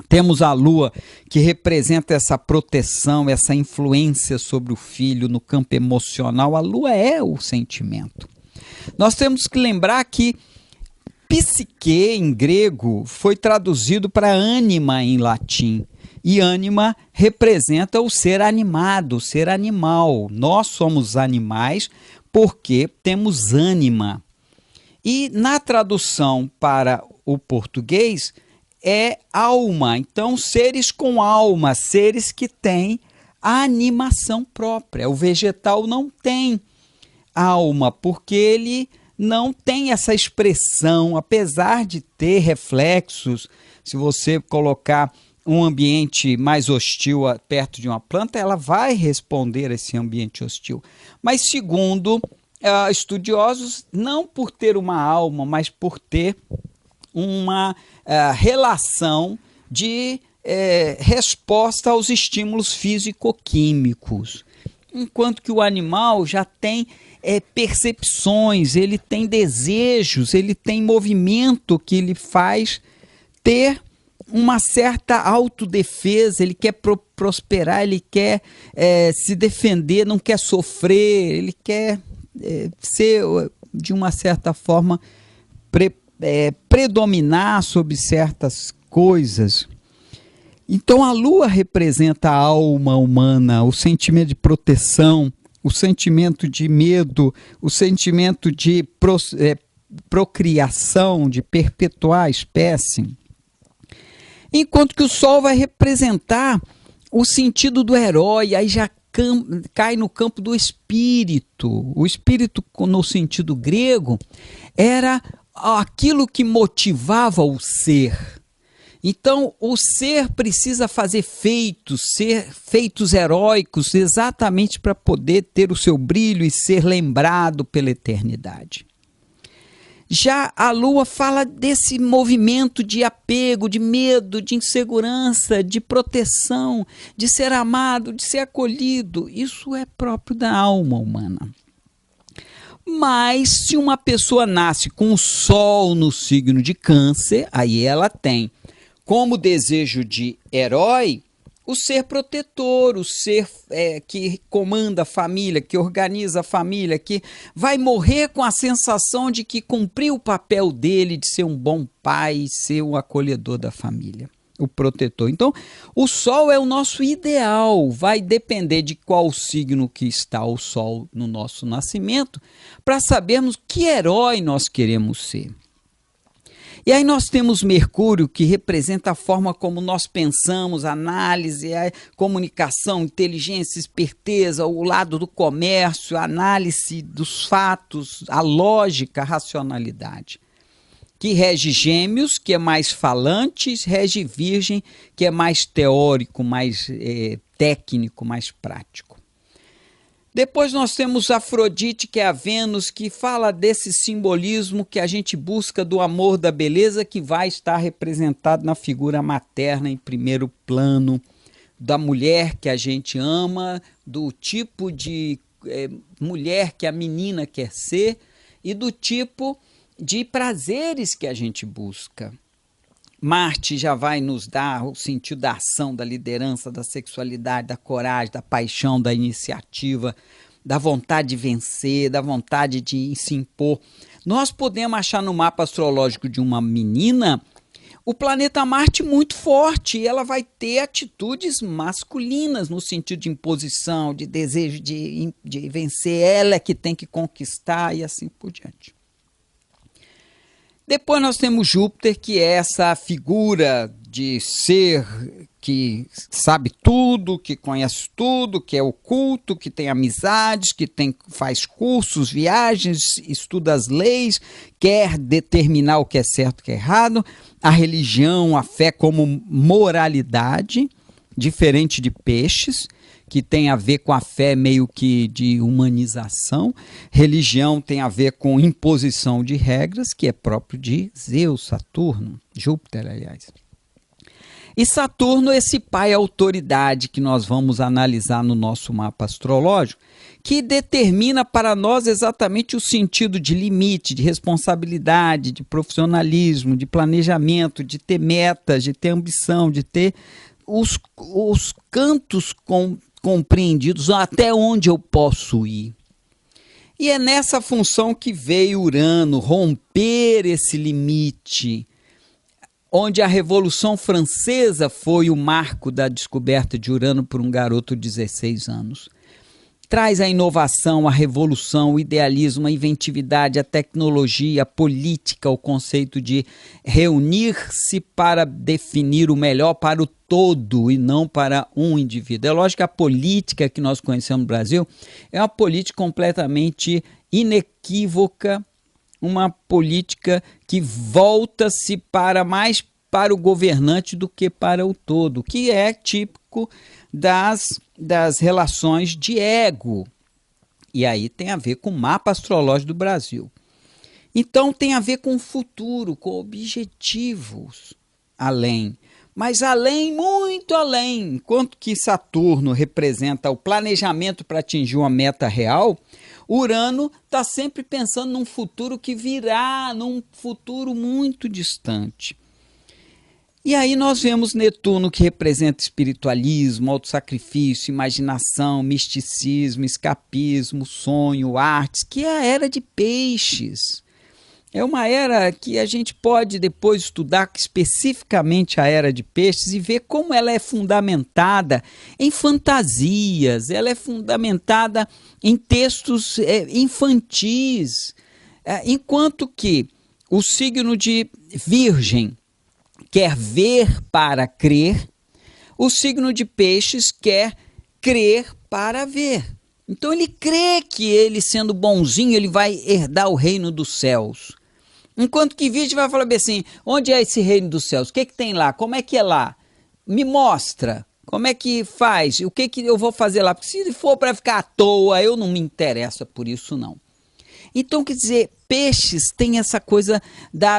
Speaker 1: Temos a Lua, que representa essa proteção, essa influência sobre o filho no campo emocional. A Lua é o sentimento. Nós temos que lembrar que psique, em grego, foi traduzido para ânima em latim. E ânima representa o ser animado, o ser animal. Nós somos animais porque temos ânima. E na tradução para o português é alma. Então, seres com alma, seres que têm a animação própria. O vegetal não tem alma, porque ele não tem essa expressão, apesar de ter reflexos. Se você colocar um ambiente mais hostil perto de uma planta, ela vai responder a esse ambiente hostil. Mas segundo estudiosos, não por ter uma alma, mas por ter uma relação de resposta aos estímulos físico-químicos. Enquanto que o animal já tem percepções, ele tem desejos, ele tem movimento que lhe faz ter uma certa autodefesa, ele quer prosperar, ele quer se defender, não quer sofrer, ele quer ser, de uma certa forma, predominar sobre certas coisas. Então a Lua representa a alma humana, o sentimento de proteção, o sentimento de medo, o sentimento de procriação, de perpetuar a espécie. Enquanto que o Sol vai representar o sentido do herói, aí já cai no campo do espírito. O espírito, no sentido grego, era aquilo que motivava o ser. Então, o ser precisa fazer feitos heróicos, exatamente para poder ter o seu brilho e ser lembrado pela eternidade. Já a Lua fala desse movimento de apego, de medo, de insegurança, de proteção, de ser amado, de ser acolhido. Isso é próprio da alma humana. Mas se uma pessoa nasce com o Sol no signo de Câncer, aí ela tem como desejo de herói o ser protetor, o ser que comanda a família, que organiza a família, que vai morrer com a sensação de que cumpriu o papel dele de ser um bom pai, ser o acolhedor da família, o protetor. Então, o Sol é o nosso ideal, vai depender de qual signo que está o Sol no nosso nascimento, para sabermos que herói nós queremos ser. E aí nós temos Mercúrio, que representa a forma como nós pensamos, análise, a comunicação, inteligência, esperteza, o lado do comércio, a análise dos fatos, a lógica, a racionalidade. Que rege Gêmeos, que é mais falante, rege Virgem, que é mais teórico, mais técnico, mais prático. Depois nós temos Afrodite, que é a Vênus, que fala desse simbolismo que a gente busca do amor, da beleza, que vai estar representado na figura materna em primeiro plano, da mulher que a gente ama, do tipo de mulher que a menina quer ser e do tipo de prazeres que a gente busca. Marte já vai nos dar o sentido da ação, da liderança, da sexualidade, da coragem, da paixão, da iniciativa, da vontade de vencer, da vontade de se impor. Nós podemos achar no mapa astrológico de uma menina o planeta Marte muito forte, e ela vai ter atitudes masculinas no sentido de imposição, de desejo de vencer, ela é que tem que conquistar e assim por diante. Depois nós temos Júpiter, que é essa figura de ser que sabe tudo, que conhece tudo, que é oculto, que tem amizades, que faz cursos, viagens, estuda as leis, quer determinar o que é certo e o que é errado, a religião, a fé como moralidade, diferente de Peixes, que tem a ver com a fé meio que de humanização. Religião tem a ver com imposição de regras, que é próprio de Zeus, Saturno, Júpiter, aliás. E Saturno, esse pai autoridade que nós vamos analisar no nosso mapa astrológico, que determina para nós exatamente o sentido de limite, de responsabilidade, de profissionalismo, de planejamento, de ter metas, de ter ambição, de ter os cantos compreendidos, até onde eu posso ir. E é nessa função que veio Urano romper esse limite, onde a Revolução Francesa foi o marco da descoberta de Urano por um garoto de 16 anos. Traz a inovação, a revolução, o idealismo, a inventividade, a tecnologia, a política, o conceito de reunir-se para definir o melhor para o todo e não para um indivíduo. É lógico que a política que nós conhecemos no Brasil é uma política completamente inequívoca, uma política que volta-se mais para o governante do que para o todo, que é típico das relações de ego. E aí tem a ver com o mapa astrológico do Brasil. Então tem a ver com o futuro, com objetivos além. Mas além, muito além, enquanto que Saturno representa o planejamento para atingir uma meta real, Urano está sempre pensando num futuro que virá, num futuro muito distante. E aí nós vemos Netuno, que representa espiritualismo, autossacrifício, imaginação, misticismo, escapismo, sonho, artes, que é a era de Peixes. É uma era que a gente pode depois estudar especificamente a era de Peixes e ver como ela é fundamentada em fantasias, ela é fundamentada em textos infantis, enquanto que o signo de Virgem quer ver para crer, o signo de Peixes quer crer para ver. Então ele crê que ele, sendo bonzinho, ele vai herdar o reino dos céus. Enquanto que Virgem vai falar bem assim, onde é esse reino dos céus? O que tem lá? Como é que é lá? Me mostra. Como é que faz? O que eu vou fazer lá? Porque se for para ficar à toa, eu não me interesso por isso não. Então, quer dizer, peixes têm essa coisa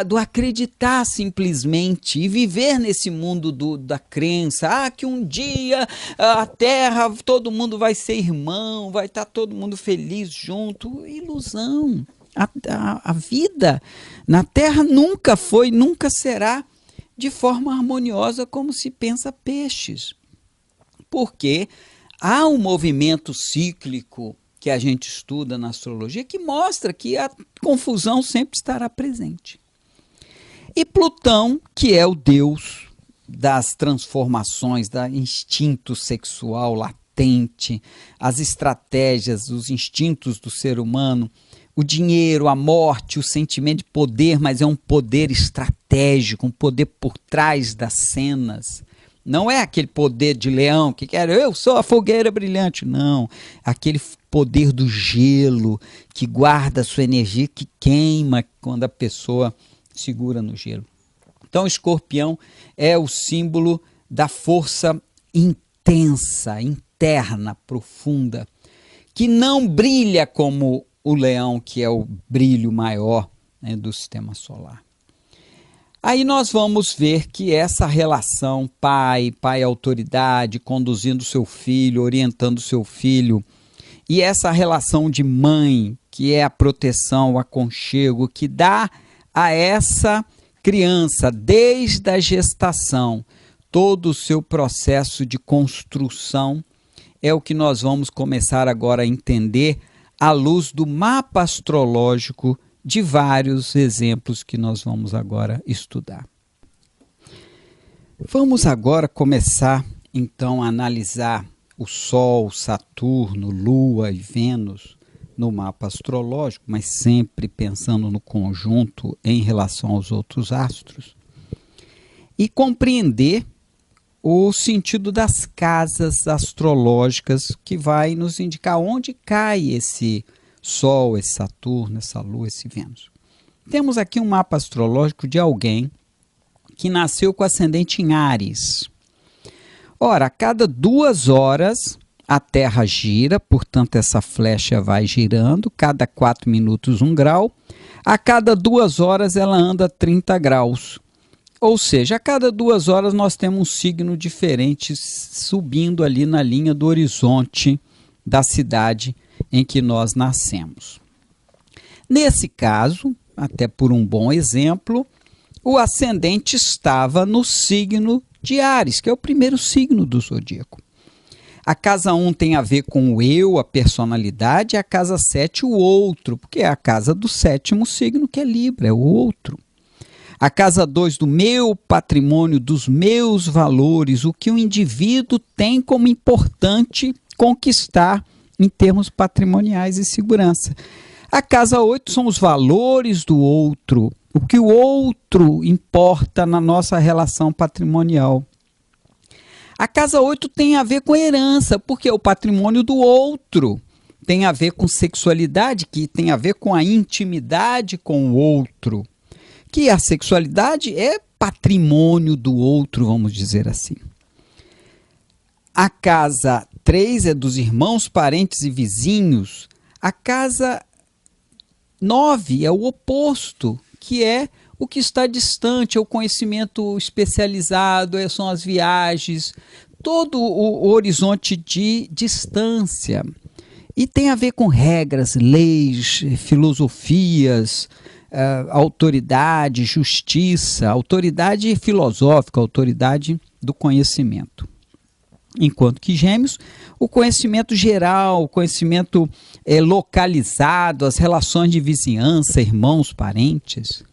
Speaker 1: do acreditar simplesmente e viver nesse mundo da crença. Que um dia a terra, todo mundo vai ser irmão, vai estar todo mundo feliz junto. Ilusão. A vida na terra nunca foi, nunca será de forma harmoniosa como se pensa peixes. Porque há um movimento cíclico que a gente estuda na astrologia que mostra que a confusão sempre estará presente. E Plutão, que é o deus das transformações, do instinto sexual latente, as estratégias, os instintos do ser humano, o dinheiro, a morte, o sentimento de poder, mas é um poder estratégico, um poder por trás das cenas. Não é aquele poder de leão que quer, eu sou a fogueira brilhante. Não, aquele poder do gelo que guarda a sua energia, que queima quando a pessoa segura no gelo. Então, o escorpião é o símbolo da força intensa, interna, profunda, que não brilha como o leão, que é o brilho maior, né, do sistema solar. Aí nós vamos ver que essa relação pai autoridade, conduzindo seu filho, orientando seu filho, e essa relação de mãe, que é a proteção, o aconchego, que dá a essa criança, desde a gestação, todo o seu processo de construção, é o que nós vamos começar agora a entender à luz do mapa astrológico de vários exemplos que nós vamos agora estudar. Vamos agora começar, então, a analisar o Sol, Saturno, Lua e Vênus no mapa astrológico, mas sempre pensando no conjunto em relação aos outros astros, e compreender o sentido das casas astrológicas que vai nos indicar onde cai esse Sol, esse Saturno, essa Lua, esse Vênus. Temos aqui um mapa astrológico de alguém que nasceu com ascendente em Áries. Ora, a cada 2 horas a Terra gira, portanto essa flecha vai girando, cada 4 minutos 1 grau. A cada 2 horas ela anda 30 graus. Ou seja, a cada 2 horas nós temos um signo diferente subindo ali na linha do horizonte da cidade em que nós nascemos. Nesse caso, até por um bom exemplo, o ascendente estava no signo de Áries, que é o primeiro signo do zodíaco. A casa 1 tem a ver com o eu, a personalidade, e a casa 7 o outro, porque é a casa do 7º signo, que é Libra, é o outro. A casa 2 do meu patrimônio, dos meus valores, o que o indivíduo tem como importante conquistar em termos patrimoniais e segurança. A casa 8 são os valores do outro, o que o outro importa na nossa relação patrimonial. A casa 8 tem a ver com herança, porque é o patrimônio do outro. Tem a ver com sexualidade, que tem a ver com a intimidade com o outro. Que a sexualidade é patrimônio do outro, vamos dizer assim. A casa 3 é dos irmãos, parentes e vizinhos. A casa 9 é o oposto, que é o que está distante, é o conhecimento especializado, são as viagens, todo o horizonte de distância. E tem a ver com regras, leis, filosofias, autoridade, justiça, autoridade filosófica, autoridade do conhecimento. Enquanto que Gêmeos, o conhecimento geral, o conhecimento localizado, as relações de vizinhança, irmãos, parentes.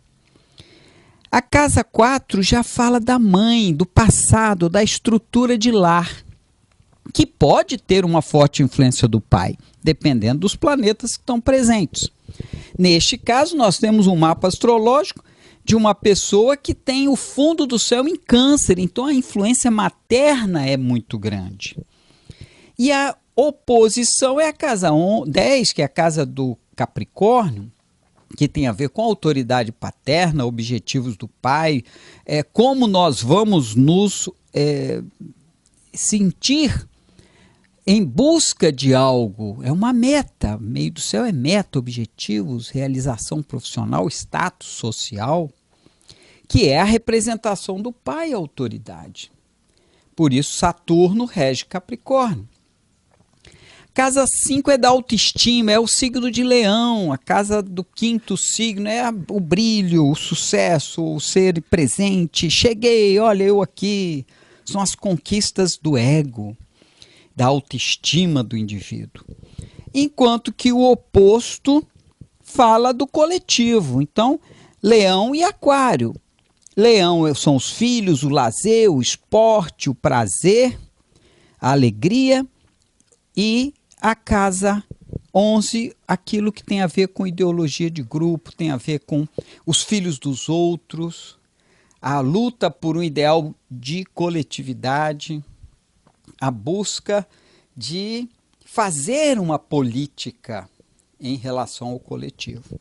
Speaker 1: A casa 4 já fala da mãe, do passado, da estrutura de lar, que pode ter uma forte influência do pai, dependendo dos planetas que estão presentes. Neste caso, nós temos um mapa astrológico de uma pessoa que tem o fundo do céu em Câncer, então a influência materna é muito grande. E oposição é a casa 10, que é a casa do Capricórnio, que tem a ver com a autoridade paterna, objetivos do pai, como nós vamos nos sentir em busca de algo. É uma meta, meio do céu é meta, objetivos, realização profissional, status social, que é a representação do pai, a autoridade. Por isso Saturno rege Capricórnio. Casa 5 é da autoestima, é o signo de Leão. A casa do quinto signo é o brilho, o sucesso, o ser presente. Cheguei, olha eu aqui. São as conquistas do ego, da autoestima do indivíduo. Enquanto que o oposto fala do coletivo. Então, Leão e Aquário. Leão são os filhos, o lazer, o esporte, o prazer, a alegria, e a casa 11, aquilo que tem a ver com ideologia de grupo, tem a ver com os filhos dos outros, a luta por um ideal de coletividade, a busca de fazer uma política em relação ao coletivo.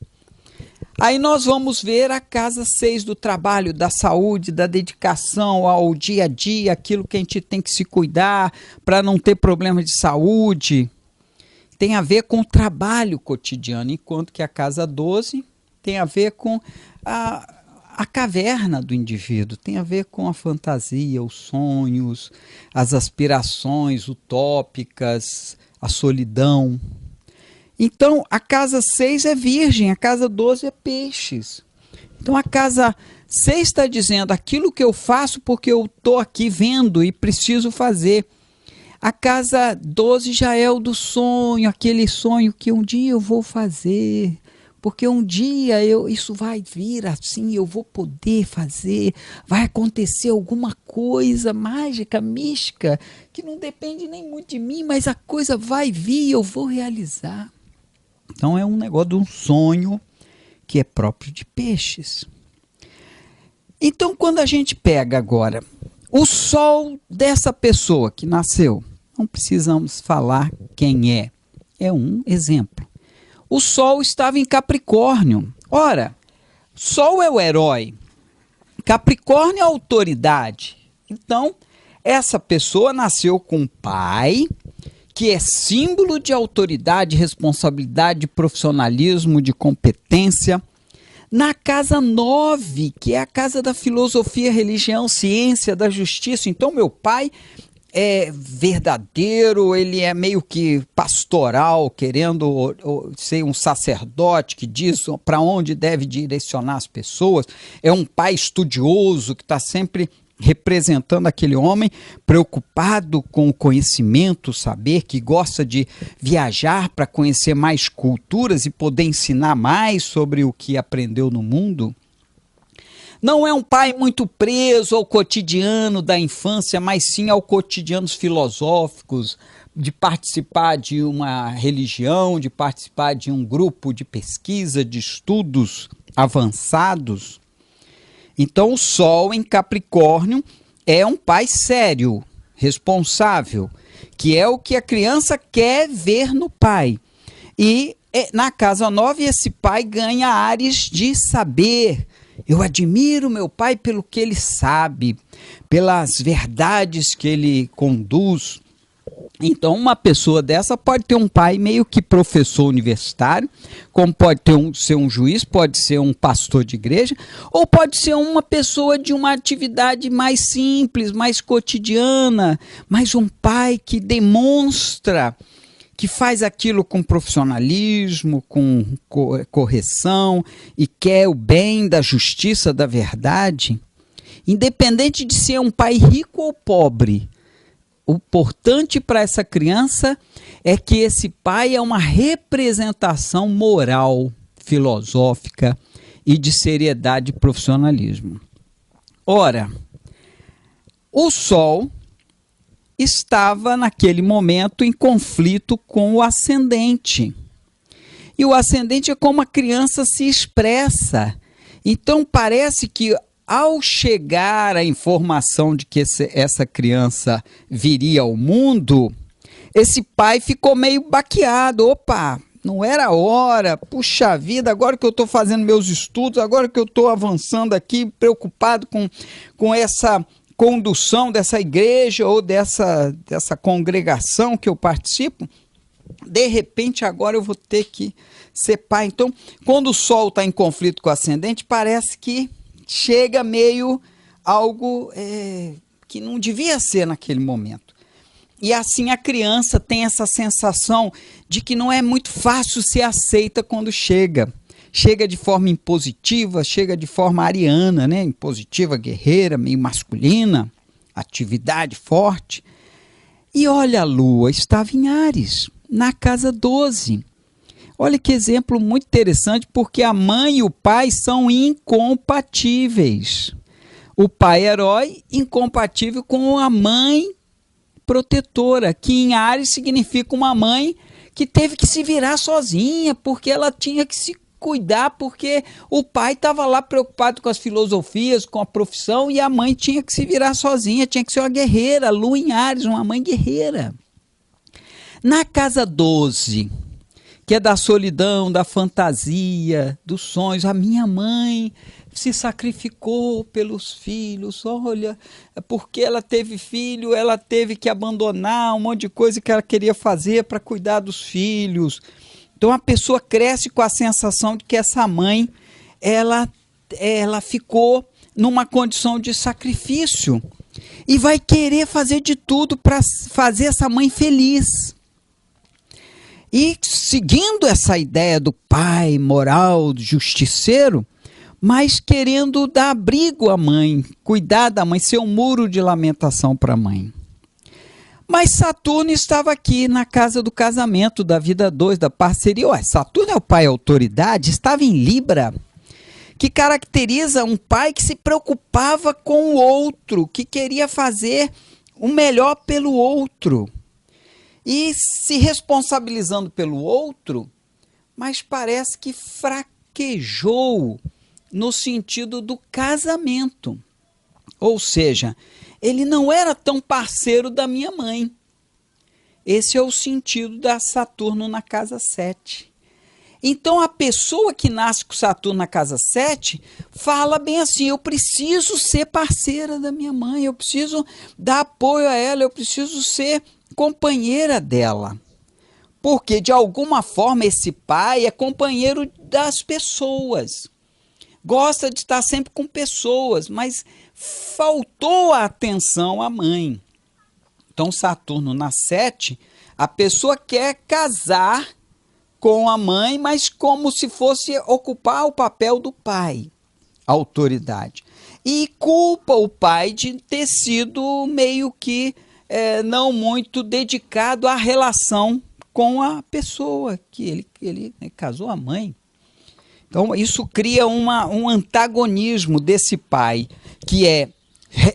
Speaker 1: Aí nós vamos ver a casa 6 do trabalho, da saúde, da dedicação ao dia a dia, aquilo que a gente tem que se cuidar para não ter problema de saúde. Tem a ver com o trabalho cotidiano, enquanto que a casa 12 tem a ver com a caverna do indivíduo, tem a ver com a fantasia, os sonhos, as aspirações utópicas, a solidão. Então, a casa 6 é virgem, a casa 12 é peixes. Então, a casa 6 está dizendo aquilo que eu faço porque eu estou aqui vendo e preciso fazer. A casa 12 já é o do sonho, aquele sonho que um dia eu vou fazer, porque um dia isso vai vir assim, eu vou poder fazer, vai acontecer alguma coisa mágica, mística, que não depende nem muito de mim, mas a coisa vai vir e eu vou realizar. Então é um negócio de um sonho que é próprio de peixes. Então quando a gente pega agora o sol dessa pessoa que nasceu, não precisamos falar quem é um exemplo. O sol estava em Capricórnio. Ora, sol é o herói, Capricórnio é a autoridade. Então essa pessoa nasceu com um pai que é símbolo de autoridade, responsabilidade, de profissionalismo, de competência. Na casa 9, que é a casa da filosofia, religião, ciência, da justiça. Então, meu pai é verdadeiro, ele é meio que pastoral, querendo ser um sacerdote que diz para onde deve direcionar as pessoas. É um pai estudioso que está sempre representando aquele homem preocupado com o conhecimento, o saber, que gosta de viajar para conhecer mais culturas e poder ensinar mais sobre o que aprendeu no mundo. Não é um pai muito preso ao cotidiano da infância, mas sim ao cotidianos filosóficos, de participar de uma religião, de participar de um grupo de pesquisa, de estudos avançados. Então o Sol em Capricórnio é um pai sério, responsável, que é o que a criança quer ver no pai. E na casa 9 esse pai ganha ares de saber. Eu admiro meu pai pelo que ele sabe, pelas verdades que ele conduz. Então uma pessoa dessa pode ter um pai meio que professor universitário, como pode ser um juiz, pode ser um pastor de igreja, ou pode ser uma pessoa de uma atividade mais simples, mais cotidiana, mas um pai que demonstra que faz aquilo com profissionalismo, com correção e quer o bem da justiça, da verdade, independente de ser um pai rico ou pobre. O importante para essa criança é que esse pai é uma representação moral, filosófica e de seriedade e profissionalismo. Ora, o Sol estava naquele momento em conflito com o ascendente. E o ascendente é como a criança se expressa. Então parece que ao chegar a informação de que essa criança viria ao mundo, esse pai ficou meio baqueado. Opa, não era a hora, puxa vida, agora que eu estou fazendo meus estudos, agora que eu estou avançando aqui, preocupado com essa condução dessa igreja ou dessa congregação que eu participo, de repente agora eu vou ter que ser pai. Então, quando o Sol está em conflito com o ascendente, parece que chega meio algo que não devia ser naquele momento. E assim a criança tem essa sensação de que não é muito fácil ser aceita quando chega. Chega de forma impositiva, chega de forma ariana, né? Impositiva, guerreira, meio masculina, atividade forte. E olha, a Lua estava em Áries, na casa 12. Olha que exemplo muito interessante, porque a mãe e o pai são incompatíveis. O pai herói incompatível com a mãe protetora, que em Áries significa uma mãe que teve que se virar sozinha, porque ela tinha que se cuidar, porque o pai estava lá preocupado com as filosofias, com a profissão, e a mãe tinha que se virar sozinha, tinha que ser uma guerreira, Lua em Áries, uma mãe guerreira. Na casa 12, que é da solidão, da fantasia, dos sonhos, a minha mãe se sacrificou pelos filhos, olha, porque ela teve filho, ela teve que abandonar um monte de coisa que ela queria fazer para cuidar dos filhos. Então a pessoa cresce com a sensação de que essa mãe, ela ficou numa condição de sacrifício e vai querer fazer de tudo para fazer essa mãe feliz. E seguindo essa ideia do pai moral, justiceiro, mas querendo dar abrigo à mãe, cuidar da mãe, ser um muro de lamentação para a mãe. Mas Saturno estava aqui na casa do casamento, da vida 2, da parceria. Ué, Saturno é o pai autoridade, estava em Libra, que caracteriza um pai que se preocupava com o outro, que queria fazer o melhor pelo outro. E se responsabilizando pelo outro, mas parece que fraquejou no sentido do casamento. Ou seja, ele não era tão parceiro da minha mãe. Esse é o sentido da Saturno na casa 7. Então, a pessoa que nasce com Saturno na casa 7 fala bem assim, eu preciso ser parceira da minha mãe, eu preciso dar apoio a ela, eu preciso ser companheira dela. Porque, de alguma forma, esse pai é companheiro das pessoas. Gosta de estar sempre com pessoas, mas faltou a atenção à mãe. Então, Saturno na 7, a pessoa quer casar com a mãe, mas como se fosse ocupar o papel do pai, a autoridade. E culpa o pai de ter sido meio que não muito dedicado à relação com a pessoa que ele casou, a mãe. Então, isso cria um antagonismo desse pai, que é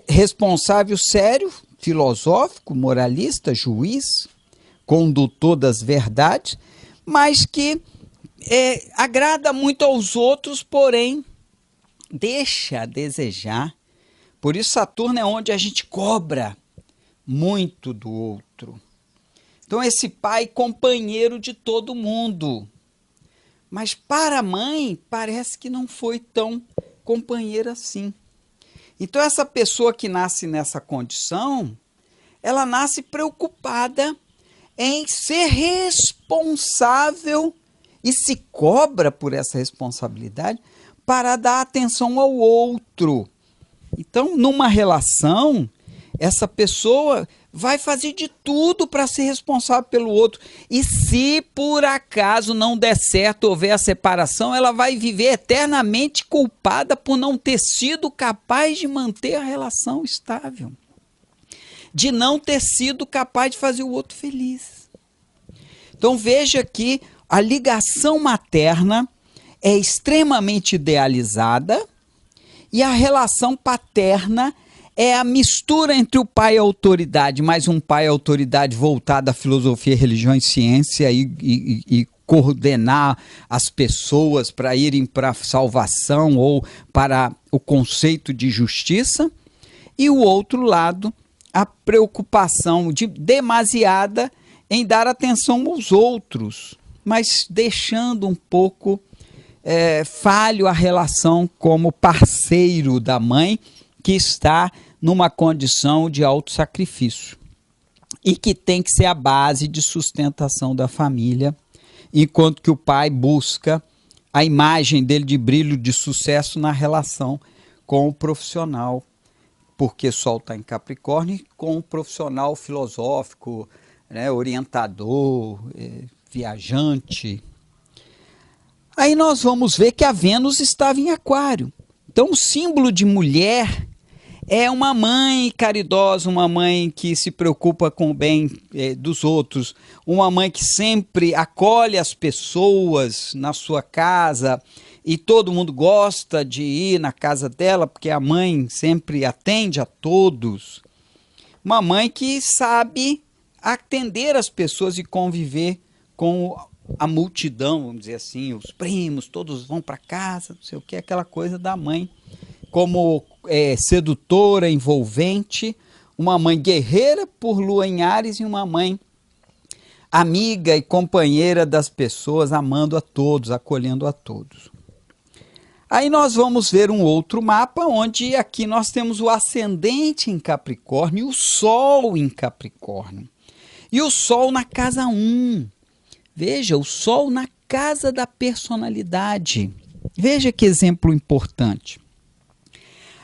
Speaker 1: responsável sério, filosófico, moralista, juiz, condutor das verdades, mas que agrada muito aos outros, porém deixa a desejar. Por isso Saturno é onde a gente cobra muito do outro. Então esse pai companheiro de todo mundo. Mas para a mãe parece que não foi tão companheira assim. Então essa pessoa que nasce nessa condição, ela nasce preocupada em ser responsável e se cobra por essa responsabilidade para dar atenção ao outro. Então, numa relação, essa pessoa vai fazer de tudo para ser responsável pelo outro. E se por acaso não der certo, houver a separação, ela vai viver eternamente culpada por não ter sido capaz de manter a relação estável. De não ter sido capaz de fazer o outro feliz. Então veja que a ligação materna é extremamente idealizada e a relação paterna é a mistura entre o pai e a autoridade, mais um pai e autoridade voltado à filosofia, religião e ciência e coordenar as pessoas para irem para a salvação ou para o conceito de justiça. E o outro lado, a preocupação demasiada em dar atenção aos outros, mas deixando um pouco falho a relação como parceiro da mãe, que está numa condição de autossacrifício e que tem que ser a base de sustentação da família, enquanto que o pai busca a imagem dele de brilho, de sucesso na relação com o profissional, porque Sol está em Capricórnio, e com o profissional filosófico, né, orientador, viajante. Aí nós vamos ver que a Vênus estava em Aquário. Então o símbolo de mulher é uma mãe caridosa, uma mãe que se preocupa com o bem dos outros, uma mãe que sempre acolhe as pessoas na sua casa e todo mundo gosta de ir na casa dela porque a mãe sempre atende a todos. Uma mãe que sabe atender as pessoas e conviver com a multidão, vamos dizer assim, os primos, todos vão para casa, não sei o que, aquela coisa da mãe como sedutora, envolvente, uma mãe guerreira por lua em Áries e uma mãe amiga e companheira das pessoas, amando a todos, acolhendo a todos. Aí nós vamos ver um outro mapa, onde aqui nós temos o ascendente em Capricórnio e o Sol em Capricórnio. E o Sol na casa 1. Veja, o Sol na casa da personalidade. Veja que exemplo importante.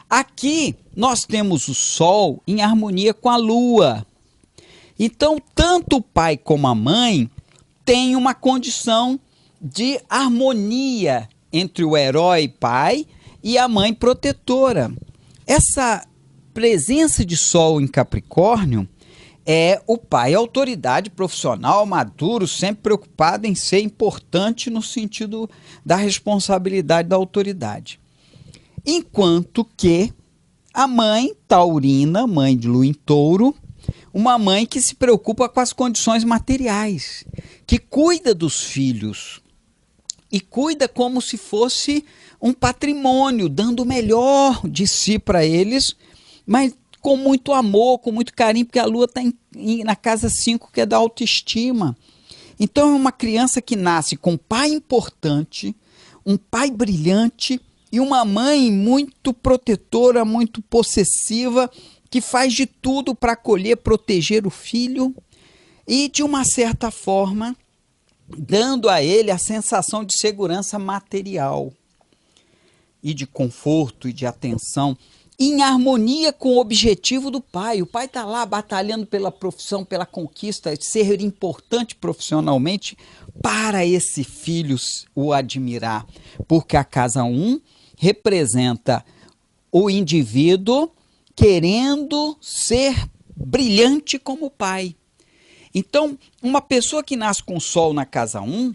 Speaker 1: Aqui nós temos o Sol em harmonia com a Lua. Então, tanto o pai como a mãe têm uma condição de harmonia entre o herói pai e a mãe protetora. Essa presença de Sol em Capricórnio é o pai autoridade profissional, maduro, sempre preocupado em ser importante no sentido da responsabilidade da autoridade. Enquanto que a mãe taurina, mãe de lua em touro, uma mãe que se preocupa com as condições materiais, que cuida dos filhos e cuida como se fosse um patrimônio, dando o melhor de si para eles, mas com muito amor, com muito carinho, porque a lua está na casa 5, que é da autoestima. Então é uma criança que nasce com um pai importante, um pai brilhante, e uma mãe muito protetora, muito possessiva, que faz de tudo para acolher, proteger o filho e, de uma certa forma, dando a ele a sensação de segurança material e de conforto e de atenção, em harmonia com o objetivo do pai. O pai está lá batalhando pela profissão, pela conquista, ser importante profissionalmente para esse filho o admirar, porque a casa 1 representa o indivíduo querendo ser brilhante como o pai. Então, uma pessoa que nasce com o Sol na casa 1,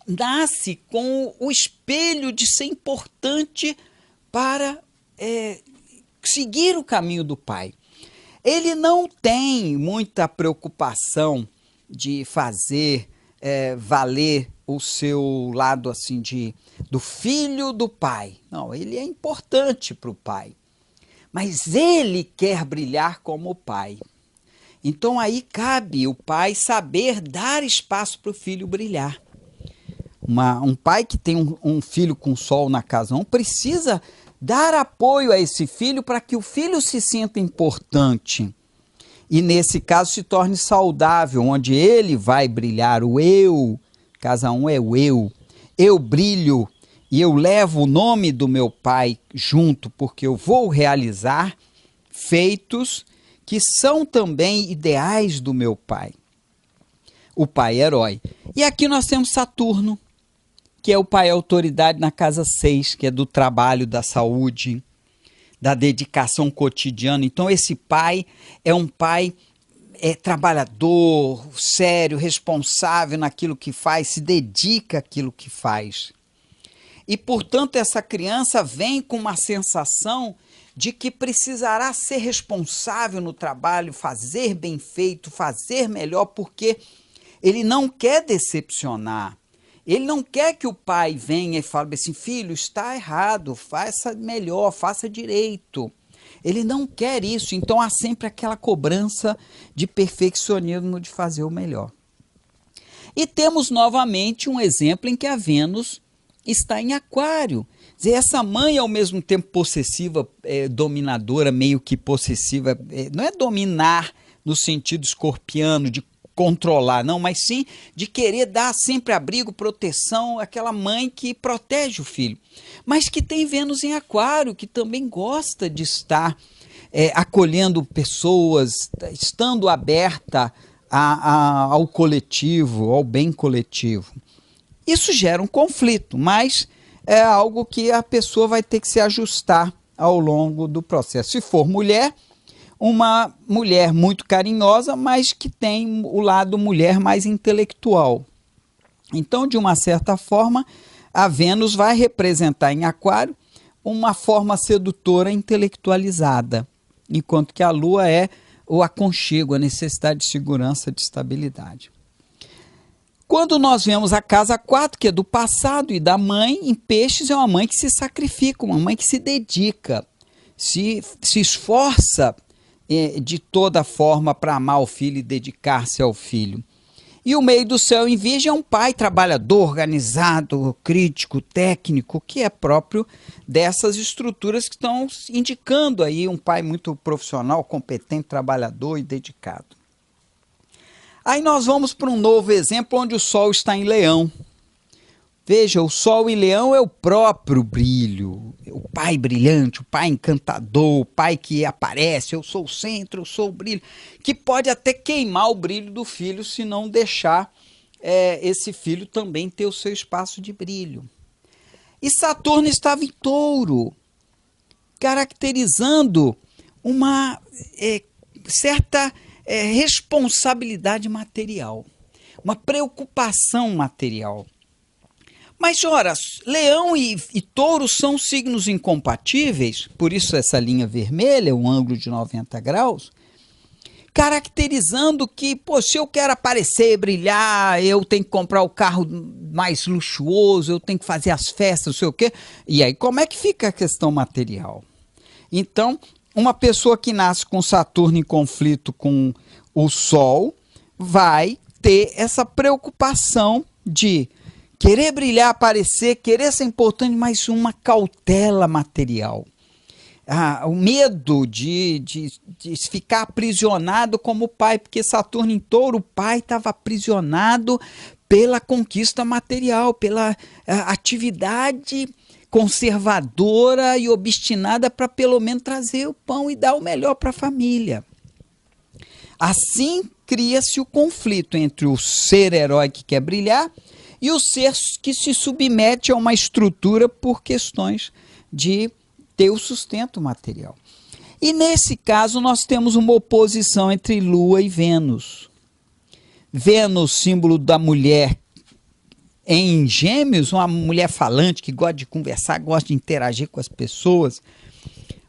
Speaker 1: nasce com o espelho de ser importante para seguir o caminho do pai. Ele não tem muita preocupação de fazer valer o seu lado assim do filho do pai. Não, ele é importante para o pai, mas ele quer brilhar como o pai. Então aí cabe o pai saber dar espaço para o filho brilhar. Um pai que tem um filho com Sol na casa 1 precisa dar apoio a esse filho para que o filho se sinta importante. E nesse caso se torne saudável, onde ele vai brilhar, o eu. Casa 1 é o eu. Eu brilho e eu levo o nome do meu pai junto, porque eu vou realizar feitos que são também ideais do meu pai. O pai herói. E aqui nós temos Saturno, que é o pai autoridade na casa 6, que é do trabalho, da saúde, da dedicação cotidiana. Então esse pai é um pai trabalhador, sério, responsável naquilo que faz, se dedica àquilo que faz. E, portanto, essa criança vem com uma sensação de que precisará ser responsável no trabalho, fazer bem feito, fazer melhor, porque ele não quer decepcionar. Ele não quer que o pai venha e fale assim, filho, está errado, faça melhor, faça direito. Ele não quer isso, então há sempre aquela cobrança de perfeccionismo de fazer o melhor. E temos novamente um exemplo em que a Vênus está em Aquário. Quer dizer, essa mãe, ao mesmo tempo possessiva, dominadora, meio que possessiva, não é dominar no sentido escorpiano, de controlar, não, mas sim de querer dar sempre abrigo, proteção, aquela mãe que protege o filho. Mas que tem Vênus em Aquário, que também gosta de estar acolhendo pessoas, estando aberta ao coletivo, ao bem coletivo. Isso gera um conflito, mas é algo que a pessoa vai ter que se ajustar ao longo do processo. Se for mulher, uma mulher muito carinhosa, mas que tem o lado mulher mais intelectual. Então, de uma certa forma, a Vênus vai representar em Aquário uma forma sedutora intelectualizada, enquanto que a Lua é o aconchego, a necessidade de segurança, de estabilidade. Quando nós vemos a casa 4, que é do passado e da mãe, em Peixes é uma mãe que se sacrifica, uma mãe que se dedica, se esforça de toda forma para amar o filho e dedicar-se ao filho. E o meio do céu em Virgem é um pai trabalhador, organizado, crítico, técnico, que é próprio dessas estruturas que estão indicando aí um pai muito profissional, competente, trabalhador e dedicado. Aí nós vamos para um novo exemplo onde o Sol está em Leão. Veja, o Sol em Leão é o próprio brilho, o pai brilhante, o pai encantador, o pai que aparece, eu sou o centro, eu sou o brilho, que pode até queimar o brilho do filho se não deixar esse filho também ter o seu espaço de brilho. E Saturno estava em Touro, caracterizando uma certa responsabilidade material, uma preocupação material. Mas, ora, Leão e Touro são signos incompatíveis, por isso essa linha vermelha, um ângulo de 90 graus, caracterizando que, pô, se eu quero aparecer, brilhar, eu tenho que comprar o carro mais luxuoso, eu tenho que fazer as festas, não sei o quê. E aí, como é que fica a questão material? Então, uma pessoa que nasce com Saturno em conflito com o Sol vai ter essa preocupação de querer brilhar, aparecer, querer ser importante, mas uma cautela material. O medo de ficar aprisionado como pai, porque Saturno em Touro, o pai estava aprisionado pela conquista material, pela atividade conservadora e obstinada para pelo menos trazer o pão e dar o melhor para a família. Assim cria-se o conflito entre o ser herói que quer brilhar e o ser que se submete a uma estrutura por questões de ter o sustento material. E nesse caso nós temos uma oposição entre Lua e Vênus. Vênus, símbolo da mulher em Gêmeos, uma mulher falante que gosta de conversar, gosta de interagir com as pessoas.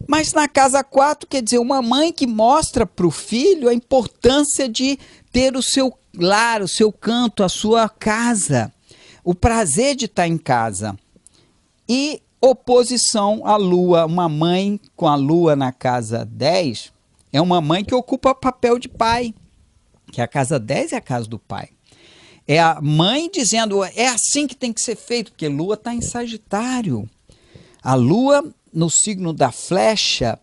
Speaker 1: Mas na casa 4, quer dizer, uma mãe que mostra para o filho a importância de ter o seu lar, o seu canto, a sua casa, o prazer de estar em casa. E oposição à Lua, uma mãe com a Lua na casa 10, é uma mãe que ocupa papel de pai, que a casa 10 é a casa do pai. É a mãe dizendo, é assim que tem que ser feito, porque Lua está em Sagitário. A Lua, no signo da flecha,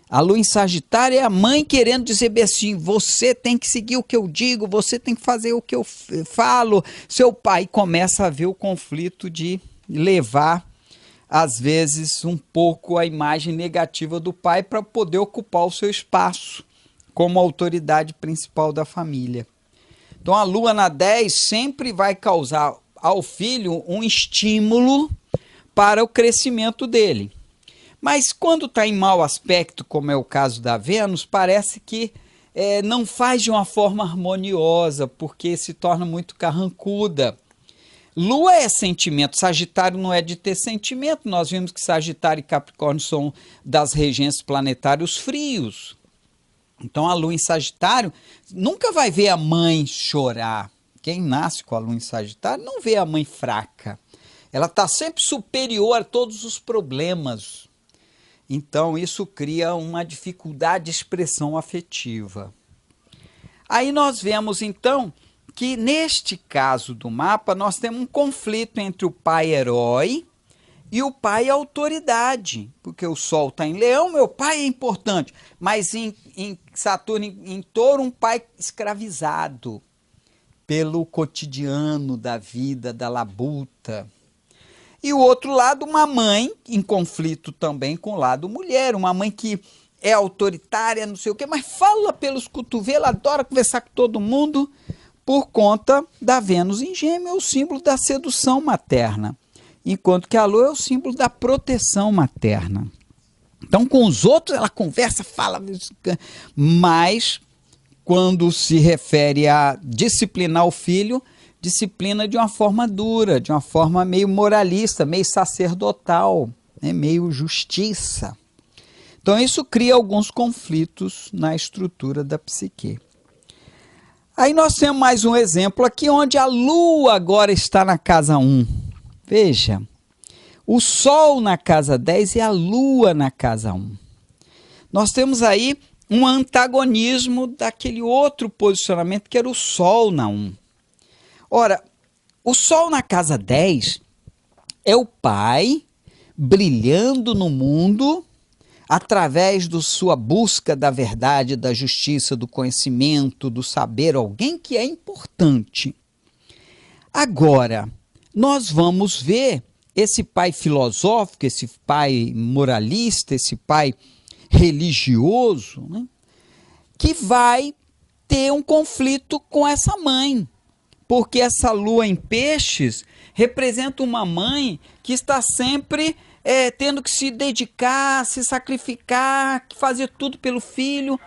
Speaker 1: a Lua em Sagitário é a mãe querendo dizer assim, você tem que seguir o que eu digo, você tem que fazer o que eu falo. Seu pai começa a ver o conflito de levar, às vezes, um pouco a imagem negativa do pai para poder ocupar o seu espaço como autoridade principal da família. Então a Lua na 10 sempre vai causar ao filho um estímulo para o crescimento dele. Mas quando está em mau aspecto, como é o caso da Vênus, parece que não faz de uma forma harmoniosa, porque se torna muito carrancuda. Lua é sentimento, Sagitário não é de ter sentimento, nós vimos que Sagitário e Capricórnio são das regências planetários frios. Então a Lua em Sagitário nunca vai ver a mãe chorar. Quem nasce com a Lua em Sagitário não vê a mãe fraca. Ela está sempre superior a todos os problemas. Então, isso cria uma dificuldade de expressão afetiva. Aí nós vemos, então, que neste caso do mapa, nós temos um conflito entre o pai herói e o pai autoridade. Porque o Sol está em Leão, meu pai é importante. Mas em Saturno, em Touro, um pai escravizado pelo cotidiano da vida, da labuta. E o outro lado, uma mãe em conflito também com o lado mulher, uma mãe que é autoritária, não sei o quê, mas fala pelos cotovelos, adora conversar com todo mundo, por conta da Vênus em Gêmeos, é o símbolo da sedução materna, enquanto que a Lua é o símbolo da proteção materna. Então, com os outros ela conversa, fala, mas quando se refere a disciplinar o filho, disciplina de uma forma dura, de uma forma meio moralista, meio sacerdotal, né? Meio justiça. Então isso cria alguns conflitos na estrutura da psique. Aí nós temos mais um exemplo aqui, onde a Lua agora está na casa 1. Veja, o Sol na casa 10 e a Lua na casa 1. Nós temos aí um antagonismo daquele outro posicionamento que era o Sol na 1. Ora, o Sol na casa 10 é o pai brilhando no mundo através da sua busca da verdade, da justiça, do conhecimento, do saber, alguém que é importante. Agora, nós vamos ver esse pai filosófico, esse pai moralista, esse pai religioso, né, que vai ter um conflito com essa mãe. Porque essa Lua em Peixes representa uma mãe que está sempre tendo que se dedicar, se sacrificar, fazer tudo pelo filho.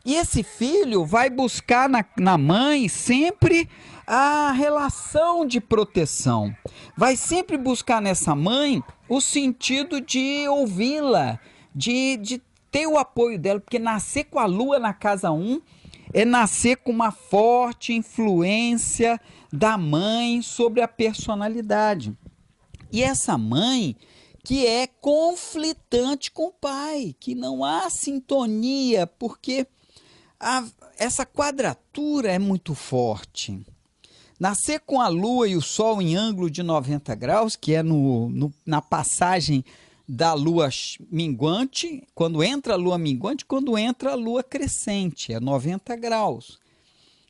Speaker 1: E esse filho vai buscar na mãe sempre a relação de proteção. Vai sempre buscar nessa mãe o sentido de ouvi-la, de ter o apoio dela, porque nascer com a Lua na casa 1 é nascer com uma forte influência da mãe sobre a personalidade. E essa mãe que é conflitante com o pai, que não há sintonia, porque essa quadratura é muito forte. Nascer com a Lua e o Sol em ângulo de 90 graus, que é na passagem da Lua minguante, quando entra a Lua minguante, quando entra a Lua crescente, é 90 graus.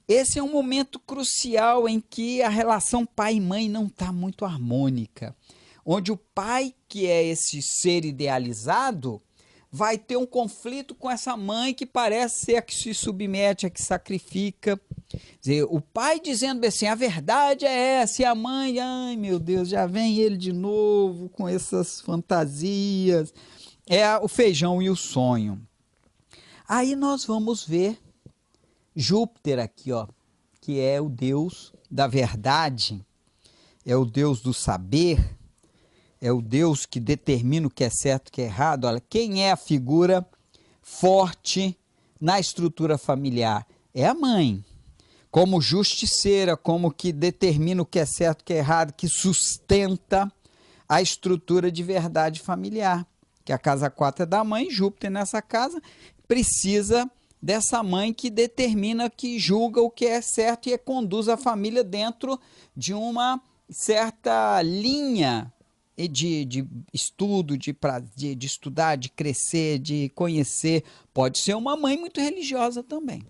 Speaker 1: Esse é um momento crucial em que a relação pai e mãe não está muito harmônica, onde o pai, que é esse ser idealizado, vai ter um conflito com essa mãe que parece ser a que se submete, a que sacrifica. Quer dizer, o pai dizendo assim, a verdade é essa, e a mãe, ai meu Deus, já vem ele de novo com essas fantasias. É o feijão e o sonho. Aí nós vamos ver Júpiter aqui, ó, que é o deus da verdade, é o deus do saber, é o Deus que determina o que é certo e o que é errado. Olha, quem é a figura forte na estrutura familiar? É a mãe. Como justiceira, como que determina o que é certo e o que é errado, que sustenta a estrutura de verdade familiar. Que a casa 4 é da mãe, Júpiter nessa casa precisa dessa mãe que determina, que julga o que é certo e conduz a família dentro de uma certa linha de estudo, de estudar, de crescer, de conhecer. Pode ser uma mãe muito religiosa também.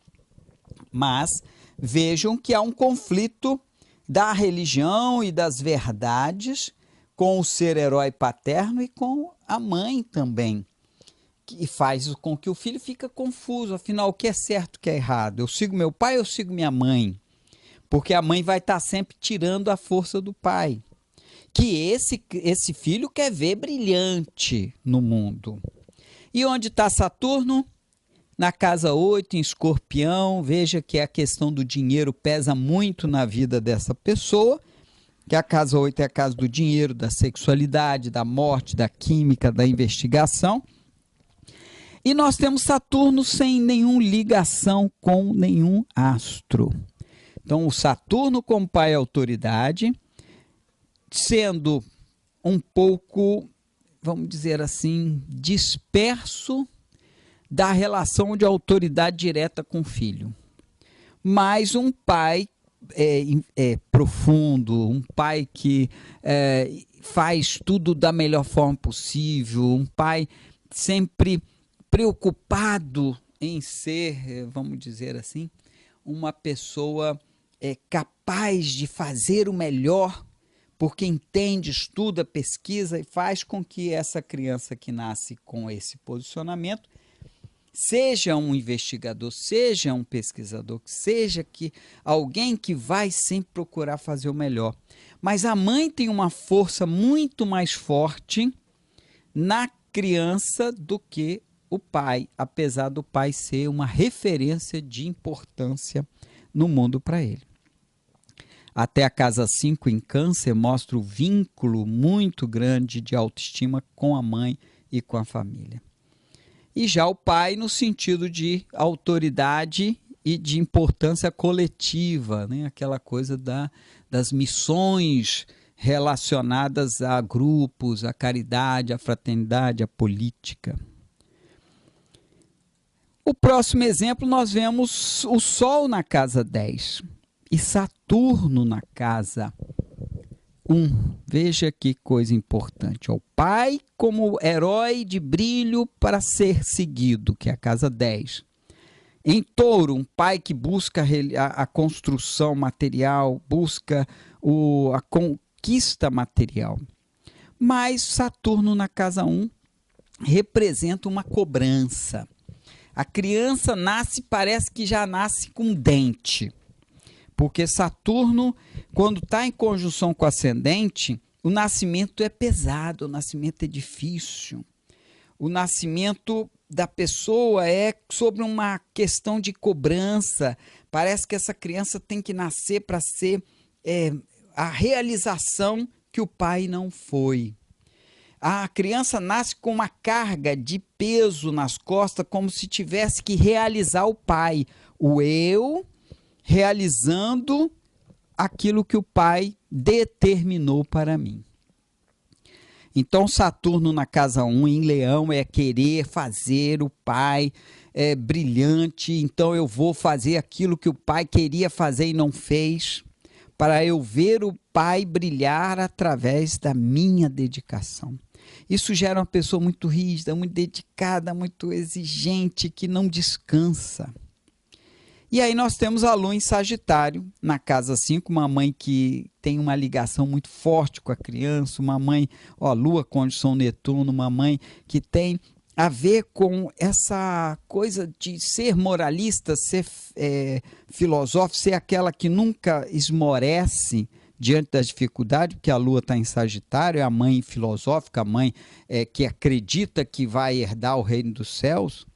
Speaker 1: Mas vejam que há um conflito da religião e das verdades com o ser herói paterno e com a mãe também, que faz com que o filho fique confuso. Afinal, o que é certo, o que é errado? Eu sigo meu pai ou eu sigo minha mãe? Porque a mãe vai estar sempre tirando a força do pai, que esse filho quer ver brilhante no mundo. E onde está Saturno? Na casa 8, em Escorpião. Veja que a questão do dinheiro pesa muito na vida dessa pessoa, que a casa 8 é a casa do dinheiro, da sexualidade, da morte, da química, da investigação. E nós temos Saturno sem nenhuma ligação com nenhum astro. Então, o Saturno como pai autoridade, sendo um pouco vamos dizer assim, disperso da relação de autoridade direta com o filho. Mas um pai profundo, um pai que faz tudo da melhor forma possível, um pai sempre preocupado em ser, vamos dizer assim, uma pessoa capaz de fazer o melhor, porque entende, estuda, pesquisa e faz com que essa criança que nasce com esse posicionamento seja um investigador, seja um pesquisador, seja alguém que vai sempre procurar fazer o melhor. Mas a mãe tem uma força muito mais forte na criança do que o pai, apesar do pai ser uma referência de importância no mundo para ele. Até a casa 5 em Câncer mostra o vínculo muito grande de autoestima com a mãe e com a família. E já o pai no sentido de autoridade e de importância coletiva, né? Aquela coisa das missões relacionadas a grupos, a caridade, a fraternidade, a política. O próximo exemplo nós vemos o Sol na casa 10 e Saturno na casa 1. Veja que coisa importante. O pai como herói de brilho para ser seguido, que é a casa 10. Em Touro, um pai que busca a construção material, busca a conquista material. Mas Saturno na casa 1 representa uma cobrança. A criança parece que já nasce com dente. Porque Saturno, quando está em conjunção com o ascendente, o nascimento é pesado, o nascimento é difícil. O nascimento da pessoa é sobre uma questão de cobrança. Parece que essa criança tem que nascer para ser a realização que o pai não foi. A criança nasce com uma carga de peso nas costas, como se tivesse que realizar o pai. O eu realizando aquilo que o pai determinou para mim. Então, Saturno na casa 1, em Leão, é querer fazer o pai brilhante. Então, eu vou fazer aquilo que o pai queria fazer e não fez, para eu ver o pai brilhar através da minha dedicação. Isso gera uma pessoa muito rígida, muito dedicada, muito exigente, que não descansa. E aí nós temos a Lua em Sagitário, na casa 5, uma mãe que tem uma ligação muito forte com a criança, uma mãe, Lua conjunção Netuno, uma mãe que tem a ver com essa coisa de ser moralista, ser filosófico, ser aquela que nunca esmorece diante das dificuldades, porque a Lua está em Sagitário, é a mãe filosófica, a mãe que acredita que vai herdar o reino dos céus,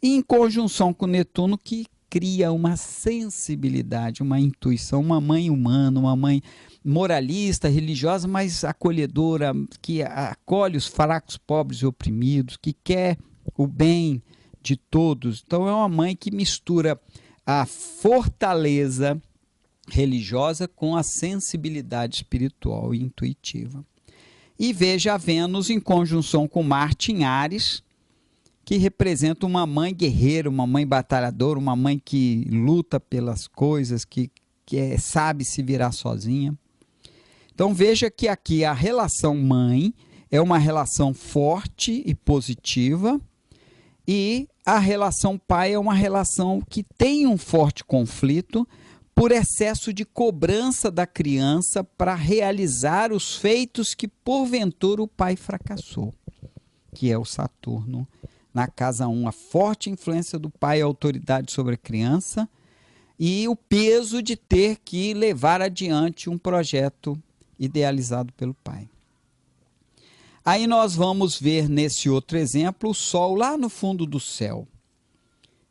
Speaker 1: e em conjunção com Netuno, que cria uma sensibilidade, uma intuição, uma mãe humana, uma mãe moralista, religiosa, mas acolhedora, que acolhe os fracos, pobres e oprimidos, que quer o bem de todos. Então é uma mãe que mistura a fortaleza religiosa com a sensibilidade espiritual e intuitiva. E veja a Vênus em conjunção com Marte em Áries, que representa uma mãe guerreira, uma mãe batalhadora, uma mãe que luta pelas coisas, que sabe se virar sozinha. Então veja que aqui a relação mãe é uma relação forte e positiva, e a relação pai é uma relação que tem um forte conflito por excesso de cobrança da criança para realizar os feitos que porventura o pai fracassou, que é o Saturno na casa 1, a forte influência do pai e a autoridade sobre a criança e o peso de ter que levar adiante um projeto idealizado pelo pai. Aí nós vamos ver nesse outro exemplo o Sol lá no fundo do céu.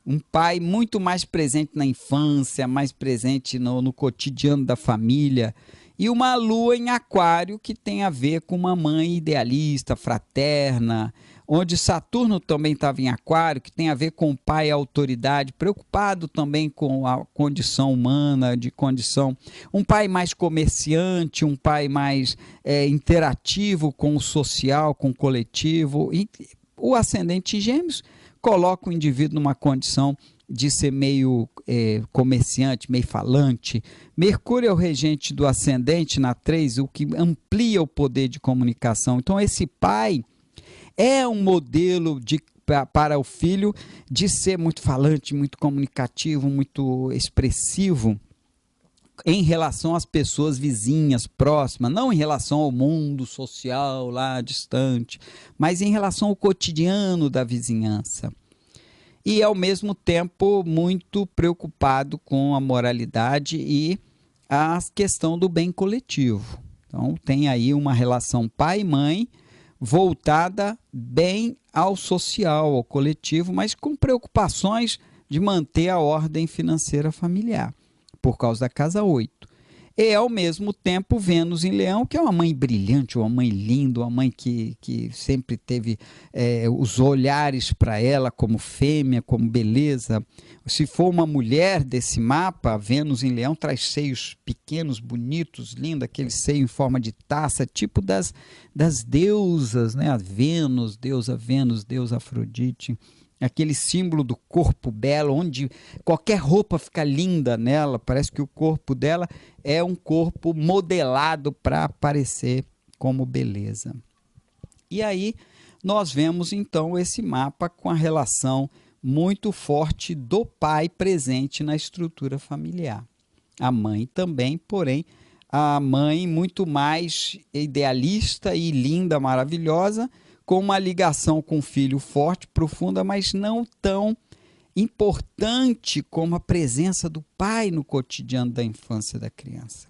Speaker 1: Um pai muito mais presente na infância, mais presente no cotidiano da família, e uma Lua em Aquário que tem a ver com uma mãe idealista, fraterna, onde Saturno também estava em Aquário, que tem a ver com o pai e a autoridade, preocupado também com a condição humana, de condição, um pai mais comerciante, um pai mais interativo com o social, com o coletivo. E o ascendente em Gêmeos coloca o indivíduo numa condição de ser meio comerciante, meio falante. Mercúrio é o regente do ascendente na 3, o que amplia o poder de comunicação. Então esse pai é um modelo para o filho de ser muito falante, muito comunicativo, muito expressivo em relação às pessoas vizinhas, próximas, não em relação ao mundo social lá distante, mas em relação ao cotidiano da vizinhança. E, ao mesmo tempo, muito preocupado com a moralidade e a questão do bem coletivo. Então, tem aí uma relação pai e mãe voltada bem ao social, ao coletivo, mas com preocupações de manter a ordem financeira familiar, por causa da casa 8. E, ao mesmo tempo, Vênus em Leão, que é uma mãe brilhante, uma mãe linda, uma mãe que sempre teve os olhares para ela como fêmea, como beleza. Se for uma mulher desse mapa, Vênus em Leão traz seios pequenos, bonitos, lindos, aquele seio em forma de taça, tipo das deusas, né? A Vênus, deusa Afrodite. Aquele símbolo do corpo belo, onde qualquer roupa fica linda nela, parece que o corpo dela é um corpo modelado para aparecer como beleza. E aí nós vemos então esse mapa com a relação muito forte do pai presente na estrutura familiar. A mãe também, porém, a mãe muito mais idealista e linda, maravilhosa, com uma ligação com o filho forte, profunda, mas não tão importante como a presença do pai no cotidiano da infância da criança.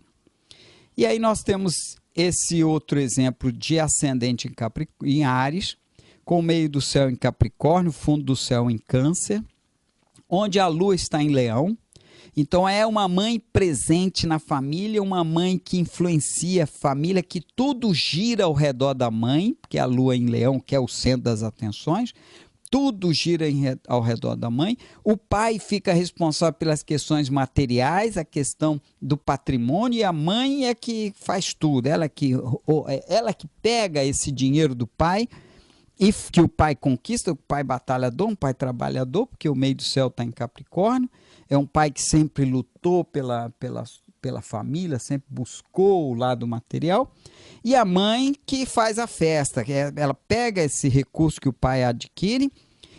Speaker 1: E aí nós temos esse outro exemplo de ascendente em Áries, com o meio do céu em Capricórnio, fundo do céu em Câncer, onde a lua está em Leão. Então é uma mãe presente na família, uma mãe que influencia a família, que tudo gira ao redor da mãe, porque a lua em Leão, que é o centro das atenções, tudo gira ao redor da mãe. O pai fica responsável pelas questões materiais, a questão do patrimônio, e a mãe é que faz tudo, ela que pega esse dinheiro do pai, e que o pai conquista, o pai batalhador, um pai trabalhador, porque o meio do céu está em Capricórnio, é um pai que sempre lutou pela família, sempre buscou o lado material, e a mãe que faz a festa, ela pega esse recurso que o pai adquire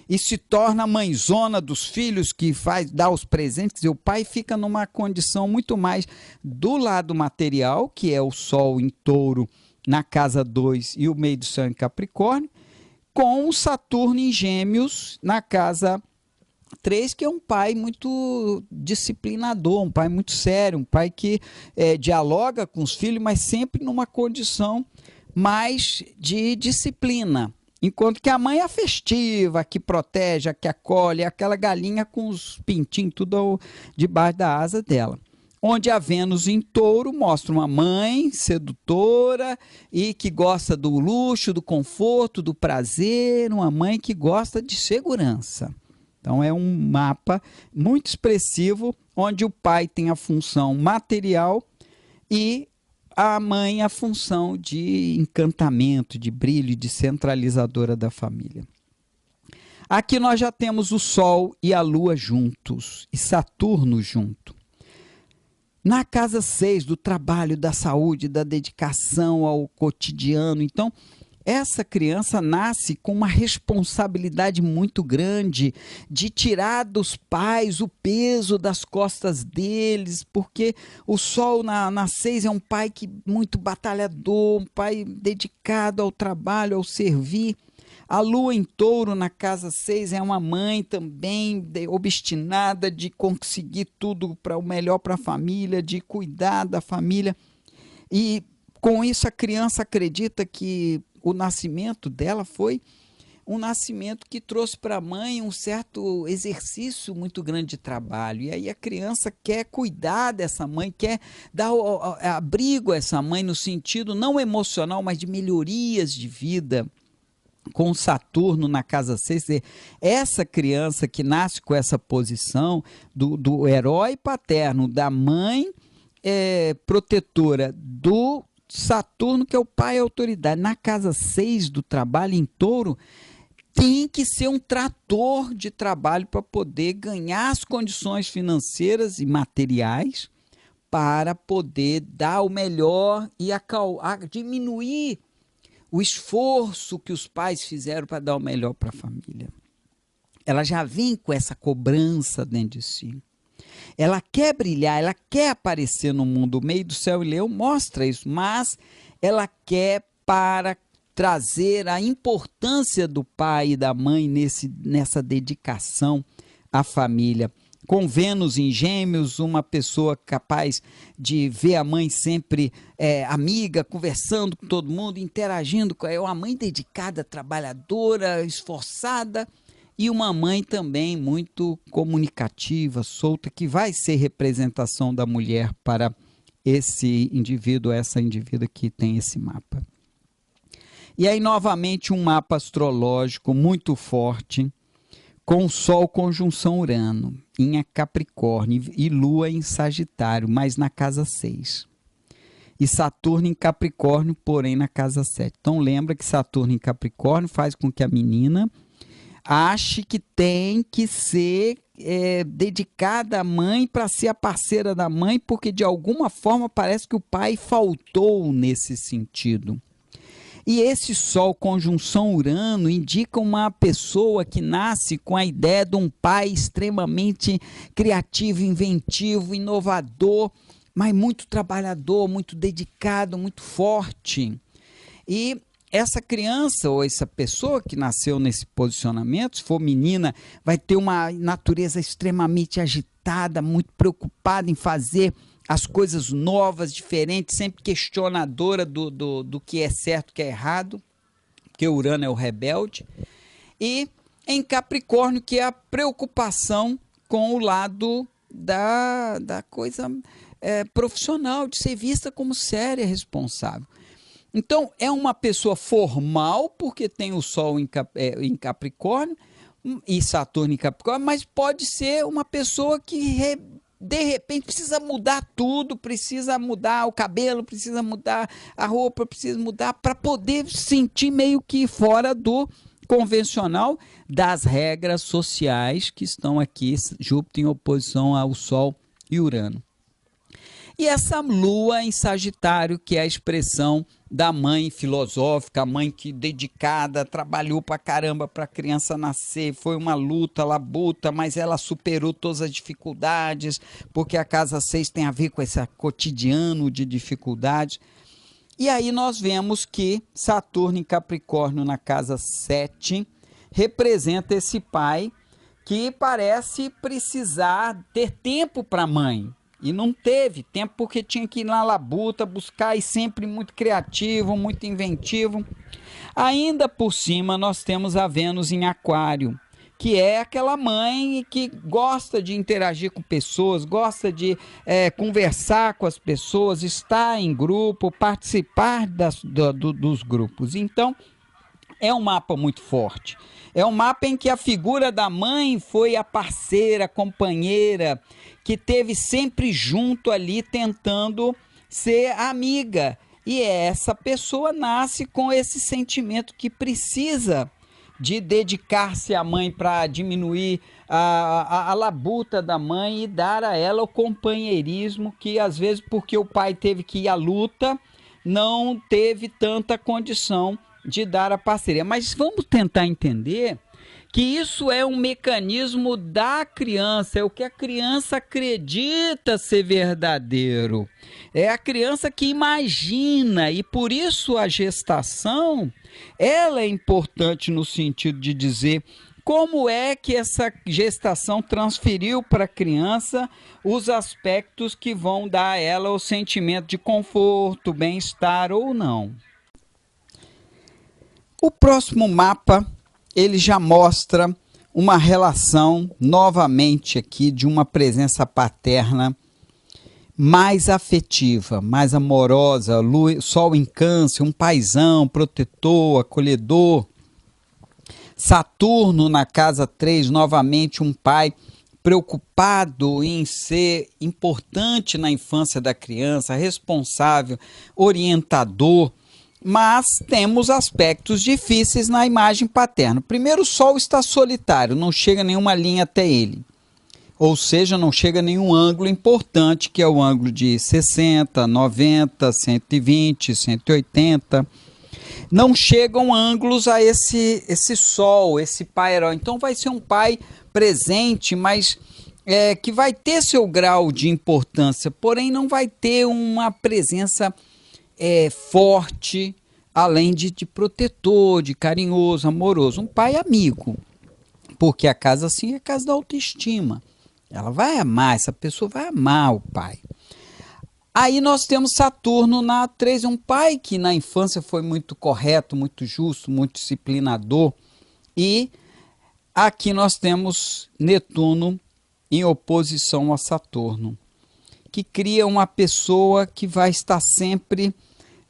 Speaker 1: e se torna a mãezona dos filhos, que dá os presentes, e o pai fica numa condição muito mais do lado material, que é o Sol em Touro na casa 2 e o meio do céu em Capricórnio, com o Saturno em Gêmeos na casa 3, que é um pai muito disciplinador, um pai muito sério, um pai que dialoga com os filhos, mas sempre numa condição mais de disciplina. Enquanto que a mãe é a festiva, a que protege, a que acolhe, é aquela galinha com os pintinhos tudo debaixo da asa dela. Onde a Vênus em Touro mostra uma mãe sedutora e que gosta do luxo, do conforto, do prazer, uma mãe que gosta de segurança. Então é um mapa muito expressivo, onde o pai tem a função material e a mãe a função de encantamento, de brilho, de centralizadora da família. Aqui nós já temos o Sol e a Lua juntos, e Saturno junto. Na casa 6, do trabalho, da saúde, da dedicação ao cotidiano. Então, essa criança nasce com uma responsabilidade muito grande de tirar dos pais o peso das costas deles, porque o Sol na 6 é um pai muito batalhador, um pai dedicado ao trabalho, ao servir. A Lua em Touro na casa 6 é uma mãe também obstinada de conseguir tudo para o melhor para a família, de cuidar da família. E com isso a criança acredita que o nascimento dela foi um nascimento que trouxe para a mãe um certo exercício muito grande de trabalho. E aí a criança quer cuidar dessa mãe, quer dar abrigo a essa mãe no sentido não emocional, mas de melhorias de vida. com Saturno na casa 6, essa criança que nasce com essa posição do herói paterno, da mãe protetora, do Saturno, que é o pai e autoridade, na casa 6 do trabalho em Touro, tem que ser um trator de trabalho para poder ganhar as condições financeiras e materiais para poder dar o melhor e diminuir o esforço que os pais fizeram para dar o melhor para a família. Ela já vem com essa cobrança dentro de si. Ela quer brilhar, ela quer aparecer no mundo. O Meio do Céu e Leão mostra isso, mas ela quer para trazer a importância do pai e da mãe nessa dedicação à família. Com Vênus em Gêmeos, uma pessoa capaz de ver a mãe sempre amiga, conversando com todo mundo, interagindo com ela, uma mãe dedicada, trabalhadora, esforçada, e uma mãe também muito comunicativa, solta, que vai ser representação da mulher para esse indivíduo, essa indivídua que tem esse mapa. E aí, novamente, um mapa astrológico muito forte, com Sol conjunção Urano em Capricórnio e Lua em Sagitário, mas na casa 6. E Saturno em Capricórnio, porém na casa 7. Então lembra que Saturno em Capricórnio faz com que a menina ache que tem que ser dedicada à mãe para ser a parceira da mãe, porque de alguma forma parece que o pai faltou nesse sentido. E esse Sol conjunção Urano indica uma pessoa que nasce com a ideia de um pai extremamente criativo, inventivo, inovador, mas muito trabalhador, muito dedicado, muito forte. E essa criança ou essa pessoa que nasceu nesse posicionamento, se for menina, vai ter uma natureza extremamente agitada, muito preocupada em fazer as coisas novas, diferentes, sempre questionadora do que é certo, que é errado, porque Urano é o rebelde. E em Capricórnio, que é a preocupação com o lado da coisa profissional, de ser vista como séria, responsável. Então, é uma pessoa formal, porque tem o Sol em Capricórnio e Saturno em Capricórnio, mas pode ser uma pessoa que de repente precisa mudar tudo, precisa mudar o cabelo, precisa mudar a roupa, precisa mudar para poder se sentir meio que fora do convencional, das regras sociais que estão aqui, Júpiter em oposição ao Sol e Urano. E essa Lua em Sagitário, que é a expressão da mãe filosófica, a mãe que dedicada, trabalhou pra caramba para a criança nascer, foi uma luta, labuta, mas ela superou todas as dificuldades, porque a casa 6 tem a ver com esse cotidiano de dificuldades. E aí nós vemos que Saturno em Capricórnio na casa 7 representa esse pai que parece precisar ter tempo para a mãe. E não teve tempo porque tinha que ir na labuta, buscar, e sempre muito criativo, muito inventivo. Ainda por cima nós temos a Vênus em Aquário, que é aquela mãe que gosta de interagir com pessoas, gosta de conversar com as pessoas, estar em grupo, participar dos grupos. Então, é um mapa muito forte. É um mapa em que a figura da mãe foi a parceira, a companheira, que teve sempre junto ali tentando ser amiga. E essa pessoa nasce com esse sentimento que precisa de dedicar-se à mãe para diminuir a labuta da mãe e dar a ela o companheirismo que, às vezes, porque o pai teve que ir à luta, não teve tanta condição de dar a parceria. Mas vamos tentar entender que isso é um mecanismo da criança, é o que a criança acredita ser verdadeiro. É a criança que imagina, e por isso a gestação, ela é importante no sentido de dizer como é que essa gestação transferiu para a criança os aspectos que vão dar a ela o sentimento de conforto, bem-estar ou não. O próximo mapa, ele já mostra uma relação, novamente aqui, de uma presença paterna mais afetiva, mais amorosa, Sol em Câncer, um paizão, protetor, acolhedor. Saturno na casa 3, novamente um pai preocupado em ser importante na infância da criança, responsável, orientador, mas temos aspectos difíceis na imagem paterna. Primeiro, o Sol está solitário, não chega nenhuma linha até ele. Ou seja, não chega nenhum ângulo importante, que é o ângulo de 60, 90, 120, 180. Não chegam ângulos a esse Sol, esse pai herói. Então vai ser um pai presente, mas que vai ter seu grau de importância, porém não vai ter uma presença forte, além de protetor, de carinhoso, amoroso. Um pai amigo, porque a casa assim é a casa da autoestima. Ela vai amar, essa pessoa vai amar o pai. Aí nós temos Saturno na 3, um pai que na infância foi muito correto, muito justo, muito disciplinador. E aqui nós temos Netuno em oposição a Saturno, que cria uma pessoa que vai estar sempre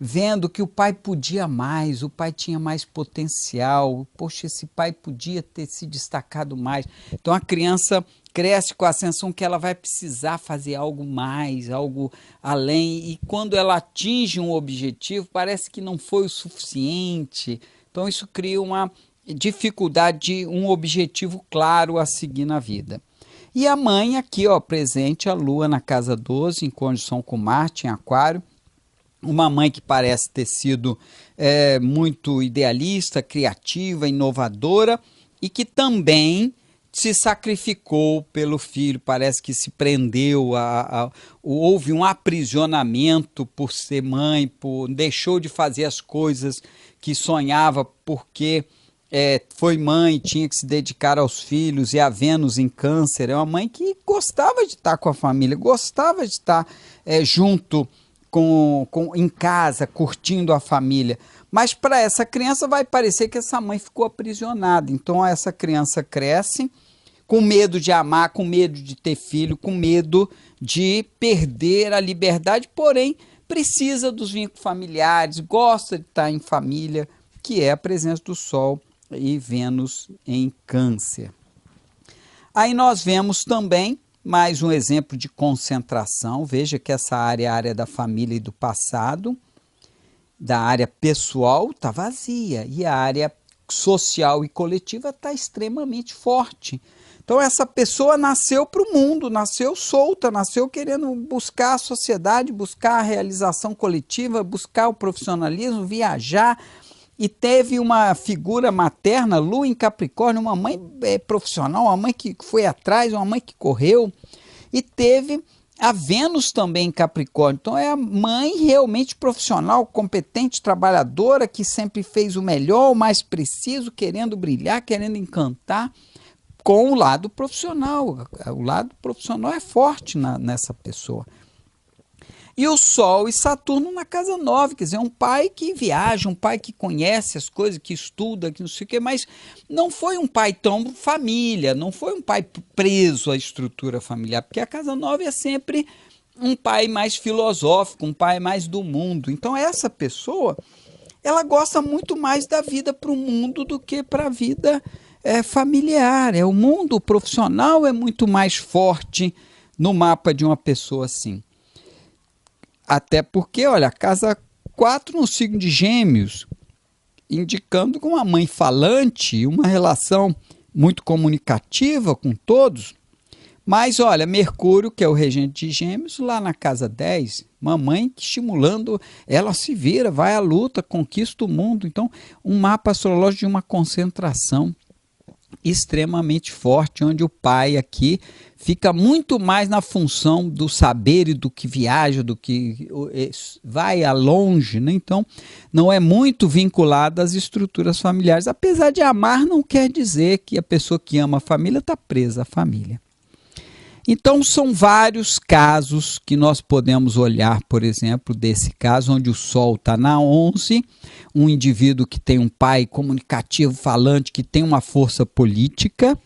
Speaker 1: vendo que o pai podia mais, o pai tinha mais potencial, poxa, esse pai podia ter se destacado mais. Então a criança cresce com a sensação que ela vai precisar fazer algo mais, algo além, e quando ela atinge um objetivo, parece que não foi o suficiente. Então isso cria uma dificuldade de um objetivo claro a seguir na vida. E a mãe aqui, ó, presente, a Lua na casa 12, em conjunção com Marte, em Aquário. Uma mãe que parece ter sido muito idealista, criativa, inovadora e que também se sacrificou pelo filho, parece que se prendeu, houve um aprisionamento por ser mãe, deixou de fazer as coisas que sonhava porque foi mãe, tinha que se dedicar aos filhos, e a Vênus em Câncer é uma mãe que gostava de estar com a família, gostava de estar junto em casa, curtindo a família. Mas para essa criança vai parecer que essa mãe ficou aprisionada. Então essa criança cresce com medo de amar, com medo de ter filho, com medo de perder a liberdade, porém precisa dos vínculos familiares, gosta de estar em família, que é a presença do Sol e Vênus em Câncer. Aí nós vemos também mais um exemplo de concentração. Veja que essa área é a área da família e do passado, da área pessoal está vazia e a área social e coletiva está extremamente forte. Então essa pessoa nasceu para o mundo, nasceu solta, nasceu querendo buscar a sociedade, buscar a realização coletiva, buscar o profissionalismo, viajar, e teve uma figura materna, Lua em Capricórnio, uma mãe profissional, uma mãe que foi atrás, uma mãe que correu, e teve a Vênus também em Capricórnio. Então é a mãe realmente profissional, competente, trabalhadora, que sempre fez o melhor, o mais preciso, querendo brilhar, querendo encantar, com o lado profissional. O lado profissional é forte nessa pessoa. E o Sol e Saturno na casa 9, quer dizer, um pai que viaja, um pai que conhece as coisas, que estuda, que não sei o quê, mas não foi um pai tão família, não foi um pai preso à estrutura familiar, porque a casa 9 é sempre um pai mais filosófico, um pai mais do mundo. Então essa pessoa, ela gosta muito mais da vida para o mundo do que para a vida familiar. O mundo profissional é muito mais forte no mapa de uma pessoa assim. Até porque, olha, a casa 4 no signo de Gêmeos, indicando com uma mãe falante, uma relação muito comunicativa com todos. Mas, olha, Mercúrio, que é o regente de Gêmeos, lá na casa 10, uma mãe estimulando, ela se vira, vai à luta, conquista o mundo. Então, um mapa astrológico de uma concentração extremamente forte, onde o pai aqui fica muito mais na função do saber e do que viaja, do que vai a longe, né? Então não é muito vinculado às estruturas familiares. Apesar de amar, não quer dizer que a pessoa que ama a família está presa à família. Então são vários casos que nós podemos olhar, por exemplo, desse caso onde o Sol está na 11, um indivíduo que tem um pai comunicativo, falante, que tem uma força política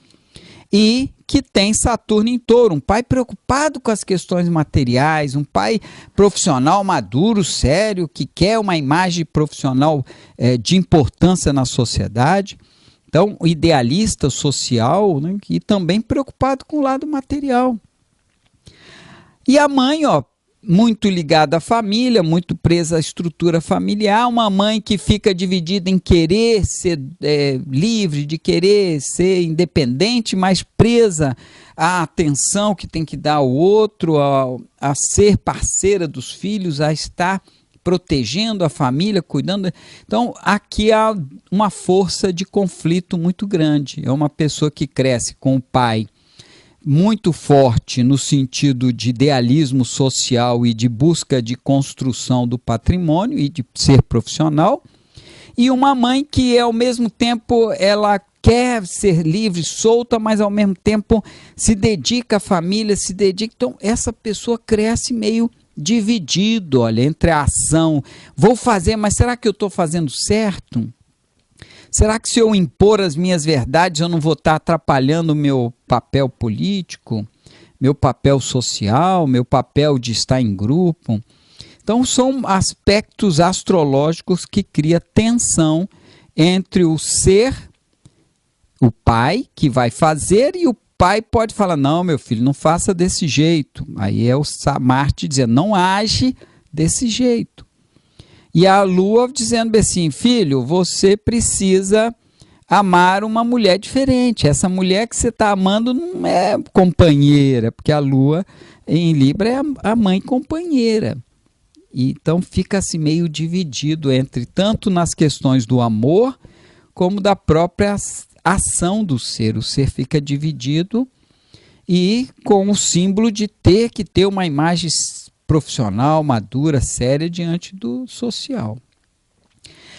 Speaker 1: e que tem Saturno em Touro, um pai preocupado com as questões materiais, um pai profissional maduro, sério, que quer uma imagem profissional de importância na sociedade. Então, o idealista social, né, e também preocupado com o lado material. E a mãe, ó, muito ligada à família, muito presa à estrutura familiar, uma mãe que fica dividida em querer ser livre, de querer ser independente, mas presa à atenção que tem que dar ao outro, a ser parceira dos filhos, a estar protegendo a família, cuidando. Então, aqui há uma força de conflito muito grande. É uma pessoa que cresce com o pai muito forte no sentido de idealismo social e de busca de construção do patrimônio e de ser profissional, e uma mãe que ao mesmo tempo ela quer ser livre, solta, mas ao mesmo tempo se dedica à família, se dedica. Então essa pessoa cresce meio dividido, olha, entre a ação, vou fazer, mas será que eu estou fazendo certo? Será que se eu impor as minhas verdades eu não vou estar atrapalhando o meu papel político, meu papel social, meu papel de estar em grupo? Então são aspectos astrológicos que criam tensão entre o ser, o pai que vai fazer, e o pai pode falar, não, meu filho, não faça desse jeito. Aí é o Marte dizendo, não age desse jeito. E a Lua dizendo assim, filho, você precisa amar uma mulher diferente. Essa mulher que você está amando não é companheira, porque a Lua em Libra é a mãe companheira. Então fica-se meio dividido entre tanto nas questões do amor, como da própria ação do ser. O ser fica dividido e com o símbolo de ter que ter uma imagem profissional, madura, séria diante do social.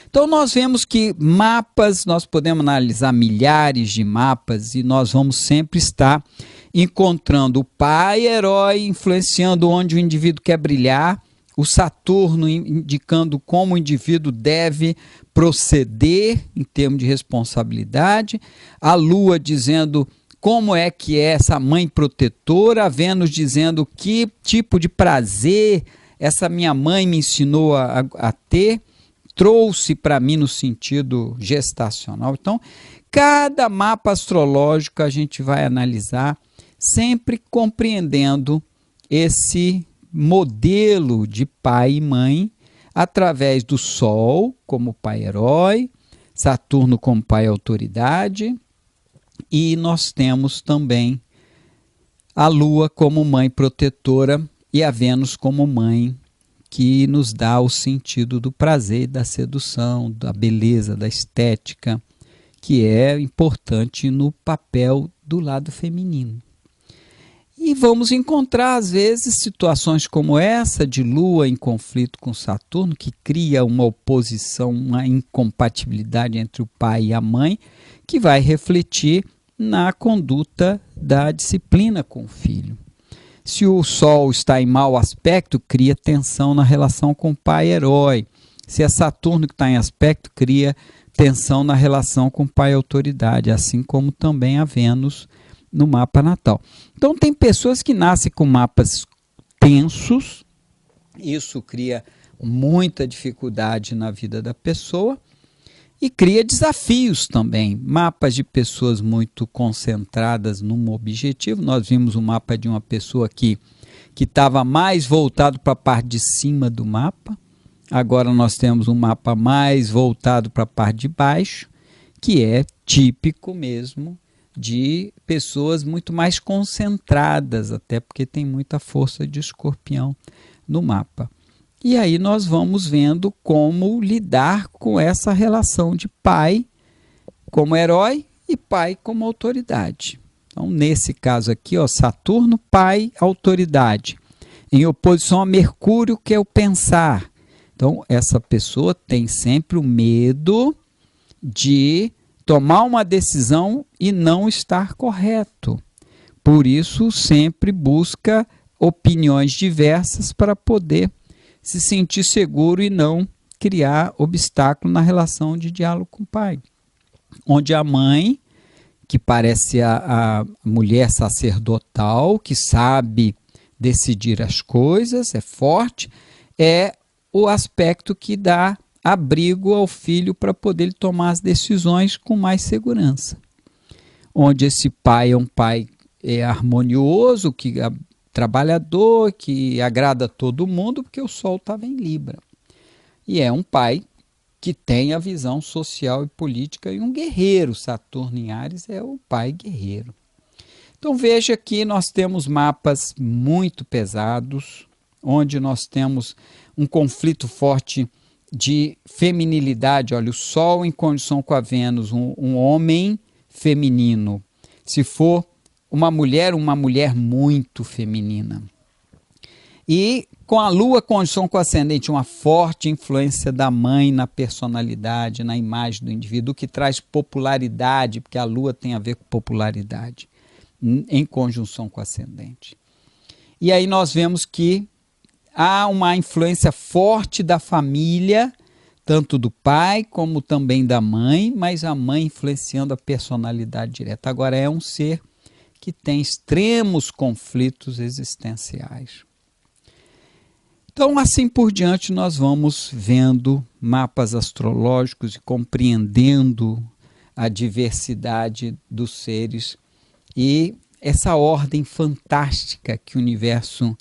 Speaker 1: Então nós vemos que mapas, nós podemos analisar milhares de mapas e nós vamos sempre estar encontrando o pai herói influenciando onde o indivíduo quer brilhar, o Saturno indicando como o indivíduo deve proceder em termos de responsabilidade, a Lua dizendo como é que é essa mãe protetora, a Vênus dizendo que tipo de prazer essa minha mãe me ensinou a ter, trouxe para mim no sentido gestacional. Então, cada mapa astrológico a gente vai analisar, sempre compreendendo esse modelo de pai e mãe, através do Sol como pai herói, Saturno como pai autoridade, e nós temos também a Lua como mãe protetora e a Vênus como mãe que nos dá o sentido do prazer, da sedução, da beleza, da estética, que é importante no papel do lado feminino. E vamos encontrar, às vezes, situações como essa de Lua em conflito com Saturno, que cria uma oposição, uma incompatibilidade entre o pai e a mãe, que vai refletir na conduta da disciplina com o filho. Se o Sol está em mau aspecto, cria tensão na relação com o pai herói. Se é Saturno que está em aspecto, cria tensão na relação com o pai autoridade, assim como também a Vênus no mapa natal. Então tem pessoas que nascem com mapas tensos, isso cria muita dificuldade na vida da pessoa e cria desafios também. Mapas de pessoas muito concentradas num objetivo. Nós vimos um mapa de uma pessoa que estava mais voltado para a parte de cima do mapa. Agora nós temos um mapa mais voltado para a parte de baixo, que é típico mesmo de pessoas muito mais concentradas, até porque tem muita força de Escorpião no mapa. E aí nós vamos vendo como lidar com essa relação de pai como herói e pai como autoridade. Então, nesse caso aqui, ó, Saturno, pai, autoridade, em oposição a Mercúrio, que é o pensar. Então, essa pessoa tem sempre o medo de tomar uma decisão e não estar correto. Por isso, sempre busca opiniões diversas para poder se sentir seguro e não criar obstáculo na relação de diálogo com o pai. Onde a mãe, que parece a mulher sacerdotal, que sabe decidir as coisas, é forte, é o aspecto que dá abrigo ao filho para poder ele tomar as decisões com mais segurança. Onde esse pai é um pai harmonioso, trabalhador, que agrada a todo mundo, porque o Sol estava em Libra. E é um pai que tem a visão social e política e um guerreiro. Saturno em Áries é o pai guerreiro. Então veja que nós temos mapas muito pesados, onde nós temos um conflito forte de feminilidade. Olha, o Sol em conjunção com a Vênus, um homem feminino. Se for uma mulher muito feminina. E com a Lua conjunção com o ascendente, uma forte influência da mãe na personalidade, na imagem do indivíduo, o que traz popularidade, porque a Lua tem a ver com popularidade, em conjunção com o ascendente. E aí nós vemos que há uma influência forte da família, tanto do pai como também da mãe, mas a mãe influenciando a personalidade direta. Agora é um ser que tem extremos conflitos existenciais. Então, assim por diante, nós vamos vendo mapas astrológicos e compreendendo a diversidade dos seres e essa ordem fantástica que o universo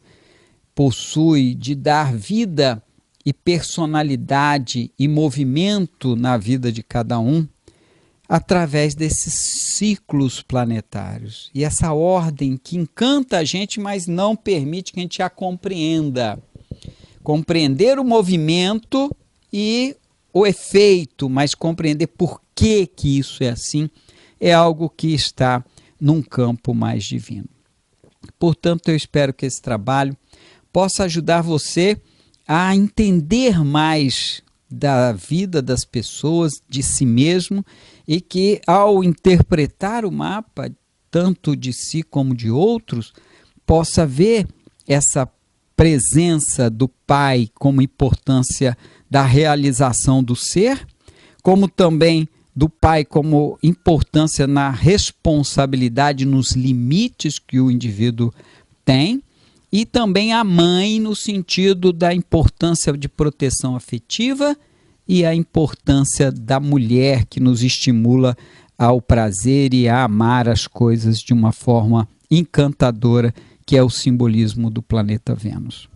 Speaker 1: possui de dar vida e personalidade e movimento na vida de cada um através desses ciclos planetários. E essa ordem que encanta a gente, mas não permite que a gente a compreenda. Compreender o movimento e o efeito, mas compreender por que isso é assim, é algo que está num campo mais divino. Portanto, eu espero que esse trabalho possa ajudar você a entender mais da vida das pessoas, de si mesmo, e que ao interpretar o mapa, tanto de si como de outros, possa ver essa presença do pai como importância da realização do ser, como também do pai como importância na responsabilidade, nos limites que o indivíduo tem, e também a mãe no sentido da importância de proteção afetiva e a importância da mulher que nos estimula ao prazer e a amar as coisas de uma forma encantadora, que é o simbolismo do planeta Vênus.